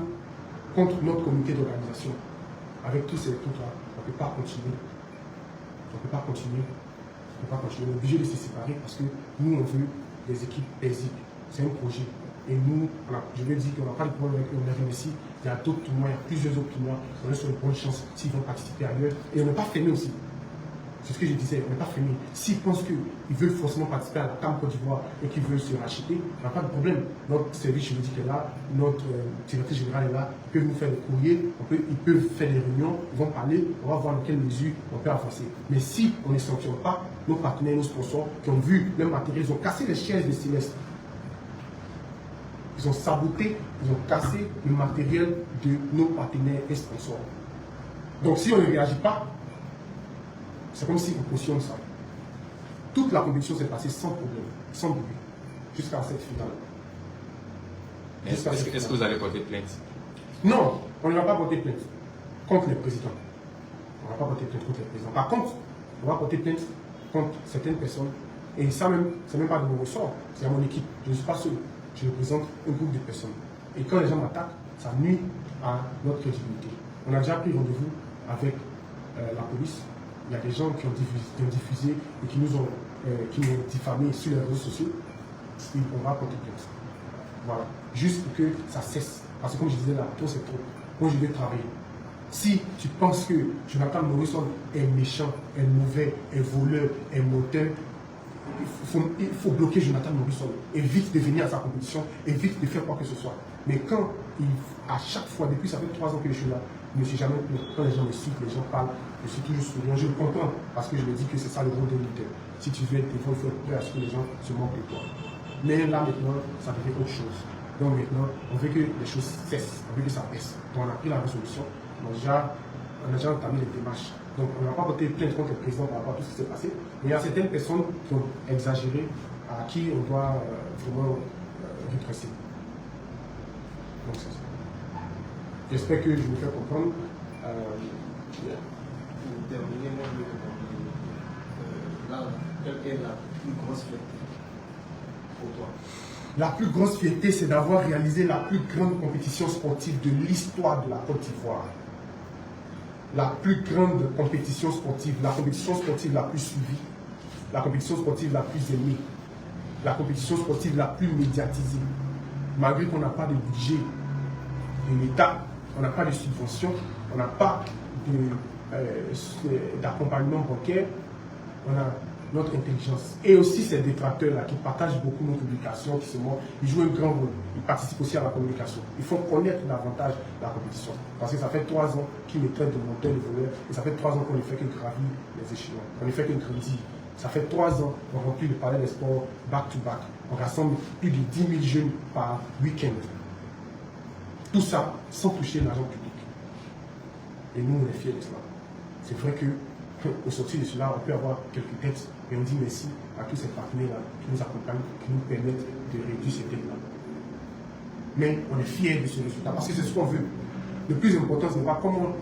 contre notre comité d'organisation. Avec tous ces trucs-là, on ne peut pas continuer. On ne peut pas continuer. On ne peut pas continuer. On est obligé de se séparer parce que nous, on veut des équipes paisibles. C'est un projet. Et nous, je veux dire qu'on n'a pas de problème avec eux. Ici, il y a d'autres tournois, il y a plusieurs autres tournois. On est sur une bonne chance s'ils vont participer ailleurs. Et on n'est pas fermé aussi. C'est ce que je disais, on n'est pas fermé. S'ils pensent qu'ils veulent forcément participer à la CAN Côte d'Ivoire et qu'ils veulent se racheter, il n'y a pas de problème. Notre service juridique est là, notre directeur général est là, ils peuvent nous faire des courriers, ils peuvent faire des réunions, ils vont parler, on va voir dans quelle mesure on peut avancer. Mais si on ne sanctionne pas nos partenaires, nos sponsors qui ont vu le matériel, ils ont cassé les chaises de Céleste. Ils ont saboté, ils ont cassé le matériel de nos partenaires et sponsors. Donc si on ne réagit pas, c'est comme si on cautionne ça. Toute la compétition s'est passée sans problème, sans bruit, jusqu'à cette finale. Est-ce que vous allez porter plainte? Non, on ne va pas porter plainte contre les présidents. On ne va pas porter plainte contre les présidents. Par contre, on va porter plainte contre certaines personnes. Et ça même, c'est même pas de mon ressort, c'est à mon équipe. Je ne suis pas seul. Je représente un groupe de personnes. Et quand les gens m'attaquent, ça nuit à notre crédibilité. On a déjà pris rendez-vous avec la police. Il y a des gens qui ont diffusé et qui nous ont diffamés sur les réseaux sociaux. Et on va porter plainte. Voilà. Juste pour que ça cesse. Parce que comme je disais là, trop c'est trop. Moi je vais travailler. Si tu penses que Jonathan Morrison est méchant, est mauvais, est voleur, est menteur, il faut bloquer Jonathan Morrison. Évite de venir à sa compétition, évite de faire quoi que ce soit. Mais quand, à chaque fois, depuis ça fait 3 ans que je suis là, je ne suis jamais plaint. Quand les gens me citent, les gens parlent, je suis toujours souriant. Je le comprends parce que je me dis que c'est ça le rôle d'un leader. Si tu veux être défendu, il faut être prêt à ce que les gens se moquent de toi. Mais là maintenant, ça devient autre chose. Donc maintenant, on veut que les choses cessent, on veut que ça baisse. Donc on a pris la résolution, on a déjà entamé les démarches. Donc on n'a pas porté plainte contre le président par rapport à tout ce qui s'est passé, mais il y a certaines personnes qui ont exagéré, à qui on doit vraiment represser. Donc c'est ça. J'espère que je me fais comprendre. Pour terminer, moi je vais demander là, quelle est la plus grosse fierté pour toi? La plus grosse fierté, c'est d'avoir réalisé la plus grande compétition sportive de l'histoire de la Côte d'Ivoire. La plus grande compétition sportive, la compétition sportive la plus suivie, la compétition sportive la plus aimée, la compétition sportive la plus médiatisée. Malgré qu'on n'a pas de budget de l'État, on n'a pas de subvention, on n'a pas d'accompagnement bancaire, on a notre intelligence. Et aussi ces détracteurs-là qui partagent beaucoup nos publications, qui se montrent, ils jouent un grand rôle. Ils participent aussi à la communication. Il faut connaître davantage la compétition. Parce que ça fait 3 ans qu'ils me traitent de monteur, de voleur, et ça fait 3 ans qu'on ne fait que gravir les échelons. On ne fait que grandir. Ça fait 3 ans qu'on remplit le palais des sports back-to-back. On rassemble plus de 10 000 jeunes par week-end. Tout ça sans toucher l'argent public. Et nous, on est fiers de cela. C'est vrai que au sortir de cela, on peut avoir quelques dettes, et on dit merci à tous ces partenaires-là qui nous accompagnent, qui nous permettent de réduire ces dettes-là. Mais on est fiers de ce résultat parce que c'est ce qu'on veut. Le plus important, ce n'est pas comment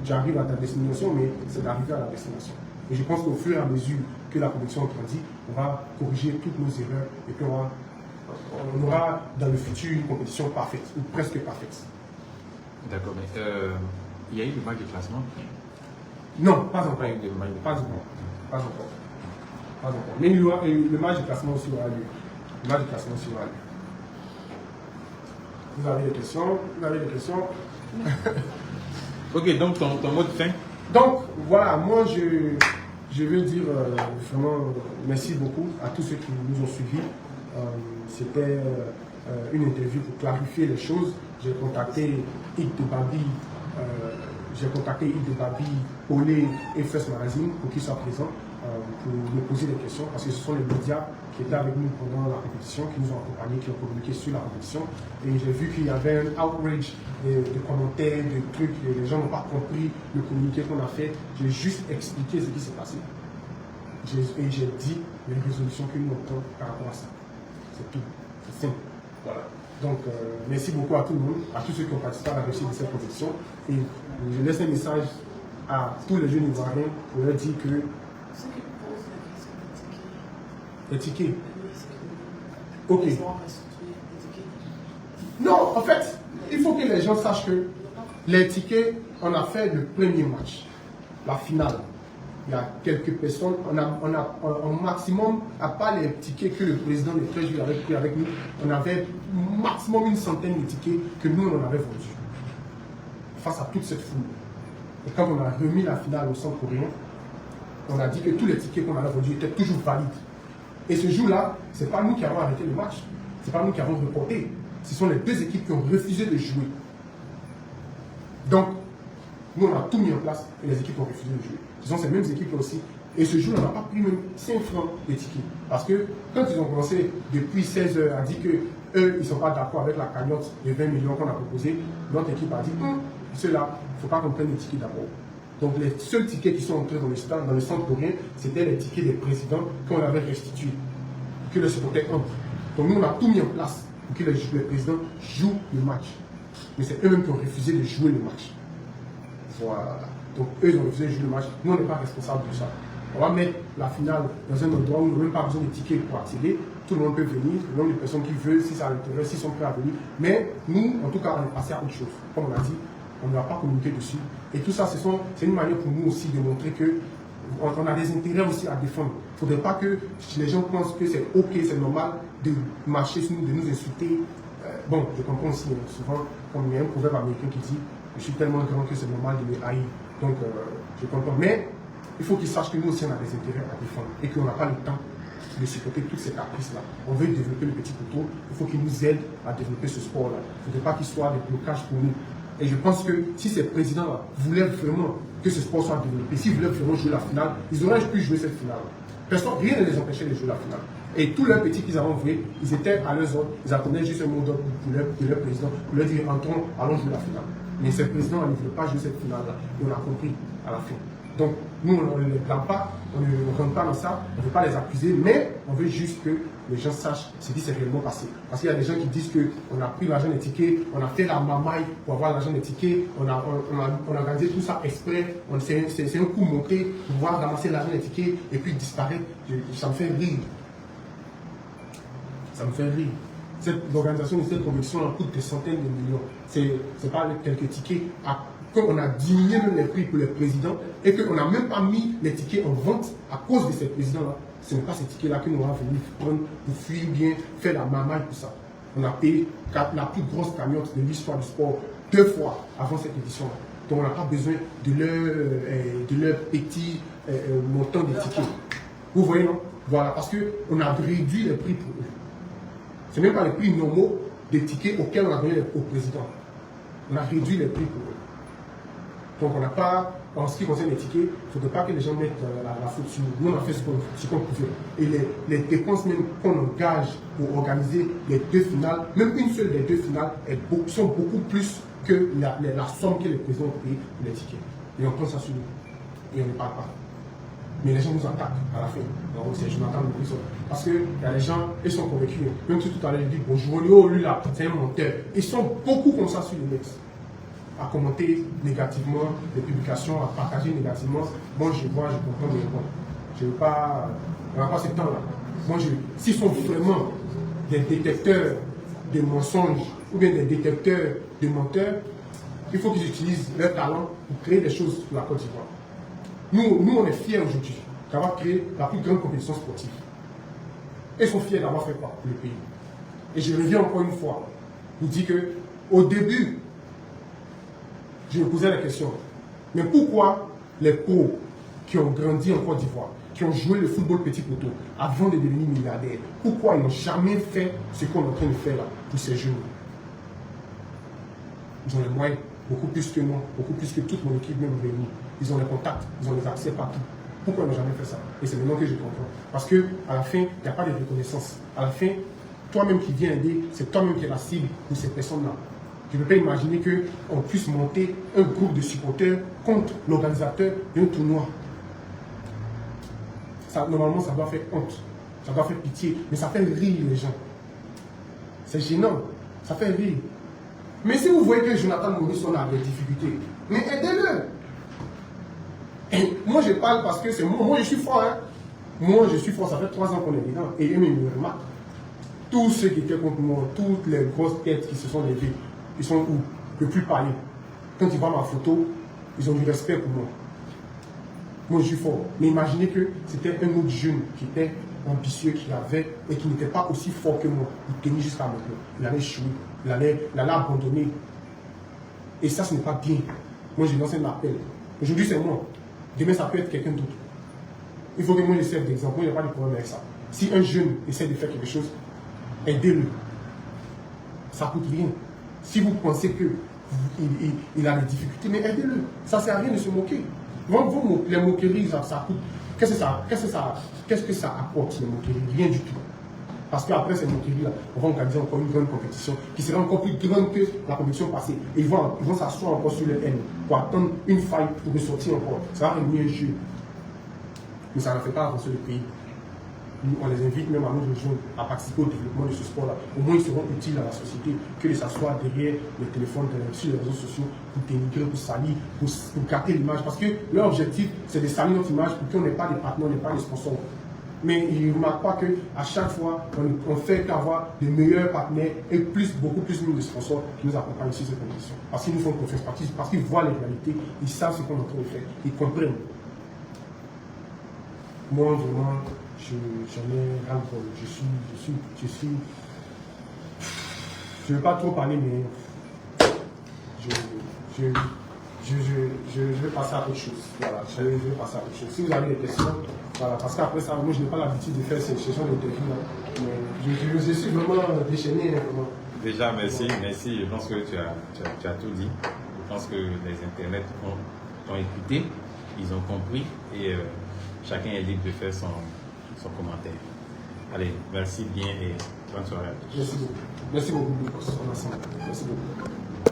j'arrive à ta destination, mais c'est d'arriver à la destination. Et je pense qu'au fur et à mesure que la compétition grandit, on va corriger toutes nos erreurs et qu'on aura dans le futur une compétition parfaite, ou presque parfaite. D'accord, mais il y a eu le match de classement? Non, pas encore. Pas eu de match de Pas classement. encore. Pas encore. Pas encore. Mais le match de classement aussi aura lieu. Le match de classement aussi aura lieu. Vous avez des questions? Vous avez des questions? Ok, donc ton mot de fin? Donc, voilà, moi je veux dire vraiment merci beaucoup à tous ceux qui nous ont suivis. C'était une interview pour clarifier les choses. J'ai contacté Yves de Babi, Olé et First Magazine pour qu'ils soient présents pour me poser des questions parce que ce sont les médias qui étaient avec nous pendant la compétition, qui nous ont accompagnés, qui ont communiqué sur la compétition. Et j'ai vu qu'il y avait un outrage de commentaires, de trucs, et les gens n'ont pas compris le communiqué qu'on a fait. J'ai juste expliqué ce qui s'est passé. Et j'ai dit les résolutions que nous obtenons par rapport à ça. C'est tout. C'est simple. Voilà. Donc, merci beaucoup à tout le monde, à tous ceux qui ont participé à la réussite de cette compétition. Et je laisse un message à tous les jeunes Ivoiriens pour leur dire que Ceux qui posent la question les tickets. Ok. Ok. Non, en fait, il faut que les gens sachent que les tickets, on a fait le premier match, la finale. Il y a quelques personnes, on a au maximum, à part les tickets que le président de Treasury avait pris avec nous, on avait maximum une centaine de tickets que nous, on avait vendus. Face à toute cette foule. Et quand on a remis la finale au centre coréen, on a dit que tous les tickets qu'on avait vendus étaient toujours valides. Et ce jour-là, ce n'est pas nous qui avons arrêté le match, ce n'est pas nous qui avons reporté. Ce sont les deux équipes qui ont refusé de jouer. Donc, nous, on a tout mis en place et les équipes ont refusé de jouer. Ce sont ces mêmes équipes aussi. Et ce jour, on n'a pas pris même 5 francs de tickets. Parce que quand ils ont commencé depuis 16 heures à dire qu'eux, ils ne sont pas d'accord avec la cagnotte de 20 millions qu'on a proposée, notre équipe a dit, ceux-là, il ne faut pas qu'on prenne les tickets d'abord. Donc les seuls tickets qui sont entrés dans le centre coréen, c'était les tickets des présidents qu'on avait restitués, que les supporters entrent. Donc nous, on a tout mis en place pour que les présidents jouent le match. Mais c'est eux-mêmes qui ont refusé de jouer le match. Voilà. Donc eux, ils ont refusé de jouer le match. Nous, on n'est pas responsable de ça. On va mettre la finale dans un endroit où on n'a même pas besoin de tickets pour accéder. Tout le monde peut venir, le nombre de personnes qui veulent, si ça l'intéresse, s'ils sont prêts à venir. Mais nous, en tout cas, on est passé à autre chose. Comme on a dit, on ne va pas communiquer dessus. Et tout ça, c'est une manière pour nous aussi de montrer que on a des intérêts aussi à défendre. Il ne faudrait pas que les gens pensent que c'est ok, c'est normal de marcher sur nous, de nous insulter. Bon, je comprends aussi, souvent, comme il y a un proverbe américain qui dit « Je suis tellement grand que c'est normal de me haïr ». Donc, je comprends. Mais il faut qu'ils sachent que nous aussi, on a des intérêts à défendre et qu'on n'a pas le temps de supporter toutes ces caprices-là. On veut développer le petit poteau, il faut qu'ils nous aident à développer ce sport-là. Il ne faudrait pas qu'il soit des blocages pour nous. Et je pense que si ces présidents-là voulaient vraiment que ce sport soit développé, s'ils voulaient vraiment jouer la finale, ils auraient pu jouer cette finale. Rien ne les empêchait de jouer la finale. Et tous leurs petits qu'ils avaient envoyés, ils étaient à leurs ordres, ils attendaient juste un mot d'ordre de leur président pour leur dire entrons, allons jouer la finale. Mais ces présidents ne voulaient pas jouer cette finale-là. Et on a compris à la fin. Donc, nous, on ne les blâme pas, on ne rentre pas dans ça, on ne veut pas les accuser, mais on veut juste que les gens sachent ce qui s'est réellement passé. Parce qu'il y a des gens qui disent qu'on a pris l'argent des tickets, on a fait la mamaille pour avoir l'argent des tickets, on a organisé tout ça exprès, c'est un coup monté pour pouvoir ramasser l'argent des tickets et puis disparaître. Ça me fait rire. Ça me fait rire. L'organisation de cette compétition coûte des centaines de millions. C'est pas quelques tickets. On a diminué même les prix pour les présidents et qu'on n'a même pas mis les tickets en vente à cause de ces présidents-là. Ce n'est pas ces tickets-là que nous allons venir prendre pour fuir bien, faire la mamaille, tout ça. On a payé la plus grosse cagnotte de l'histoire du sport 2 fois avant cette édition-là. Donc on n'a pas besoin de leur petit montant de tickets. Vous voyez, non? Voilà, parce qu'on a réduit les prix pour eux. Ce n'est même pas les prix normaux des tickets auxquels on a donné au président. On a réduit les prix pour eux. Donc on n'a pas, en ce qui concerne les tickets, il ne faudrait pas que les gens mettent la faute sur nous. Nous, on a fait ce qu'on pouvait. Et les dépenses même qu'on engage pour organiser les 2 finales, même une seule des 2 finales, sont beaucoup plus que la somme que les présidents ont payée pour les tickets. Et on prend ça sur nous. Et on ne parle pas. Mais les gens nous attaquent à la fin. Donc c'est Jonathan Morisson. Parce qu'il y a des gens, ils sont convaincus. Même si tout à l'heure, ils disent bonjour, lui là, c'est un menteur. Ils sont beaucoup comme ça sur les mecs. À commenter négativement les publications, à partager négativement. Moi, je vois, je comprends, mais bon, je ne veux pas, on n'a pas ce temps-là. Moi, s'ils sont vraiment des détecteurs de mensonges ou bien des détecteurs de menteurs, il faut qu'ils utilisent leur talent pour créer des choses pour la Côte d'Ivoire. Nous, on est fiers aujourd'hui d'avoir créé la plus grande compétition sportive. Ils sont fiers d'avoir fait quoi pour le pays. Et je reviens encore une fois, vous dis que au début, je me posais la question, mais pourquoi les pros qui ont grandi en Côte d'Ivoire, qui ont joué le football petit poteau avant de devenir milliardaires, pourquoi ils n'ont jamais fait ce qu'on est en train de faire là pour ces jeunes? Ils ont les moyens, beaucoup plus que moi, beaucoup plus que toute mon équipe même réunie. Ils ont les contacts, ils ont les accès partout. Pourquoi ils n'ont jamais fait ça? Et c'est maintenant que je comprends. Parce qu'à la fin, il n'y a pas de reconnaissance. À la fin, toi-même qui viens aider, c'est toi-même qui es la cible pour ces personnes-là. Je ne peux pas imaginer qu'on puisse monter un groupe de supporters contre l'organisateur d'un tournoi. Normalement, ça doit faire honte. Ça doit faire pitié. Mais ça fait rire les gens. C'est gênant. Ça fait rire. Mais si vous voyez que Jonathan Morisson a des difficultés, mais aidez-le. Et moi, je parle parce que c'est moi, je suis fort. Hein. Moi, je suis fort. Ça fait 3 ans qu'on est dedans. Et eux, ils me remarquent. Tous ceux qui étaient contre moi, toutes les grosses têtes qui se sont levées, ils sont où? Je ne peux plus parler. Quand ils voient ma photo, ils ont du respect pour moi. Moi, je suis fort. Mais imaginez que c'était un autre jeune qui était ambitieux, qui avait, et qui n'était pas aussi fort que moi. Il tenait jusqu'à maintenant. Il allait échouer. Il allait abandonner. Et ça, ce n'est pas bien. Moi, j'ai lancé un appel. Aujourd'hui, c'est moi. Demain, ça peut être quelqu'un d'autre. Il faut que moi, je serve d'exemple. Il n'y a pas de problème avec ça. Si un jeune essaie de faire quelque chose, aidez-le. Ça ne coûte rien. Si vous pensez qu'il a des difficultés, mais aidez-le. Ça ne sert à rien de se moquer. Les moqueries, ça coûte. Qu'est-ce que ça apporte, les moqueries? Rien du tout. Parce qu'après ces moqueries-là, on va organiser encore une grande compétition qui sera encore plus grande que la compétition passée. Et ils vont s'asseoir encore sur le haine pour attendre une faille pour ressortir encore. Ça va revenir un jeu. Mais ça ne fait pas avancer le pays. on les invite même à nous rejoindre, à participer au développement de ce sport-là. Au moins, ils seront utiles à la société que de s'asseoir derrière le téléphone, sur les réseaux sociaux, pour dénigrer, pour salir, pour gâter l'image. Parce que leur objectif, c'est de salir notre image pour qu'on n'ait pas de partenaires, on n'ait pas de sponsors. Mais ils ne remarquent pas qu'à chaque fois, on fait qu'avoir de meilleurs partenaires et beaucoup plus de sponsors qui nous accompagnent sur cette compétition. Parce qu'ils nous font confiance, parce qu'ils voient les réalités, ils savent ce qu'on est en train de faire, ils comprennent. Moi, vraiment, j'en ai ras-le-bol. Je ne veux pas trop parler, mais je vais passer à autre chose. Voilà, je vais passer à autre chose. Si vous avez des questions, voilà, parce qu'après ça, moi je n'ai pas l'habitude de faire ces sessions d'interview. Mais je suis vraiment déchaîné. Vraiment. Déjà, merci. Je pense que tu as tout dit. Je pense que les internets t'ont écouté, ils ont compris et chacun est libre de faire son commentaire. Allez, merci bien et bonne soirée à tous. Merci beaucoup. Merci beaucoup, Lucas. Merci beaucoup.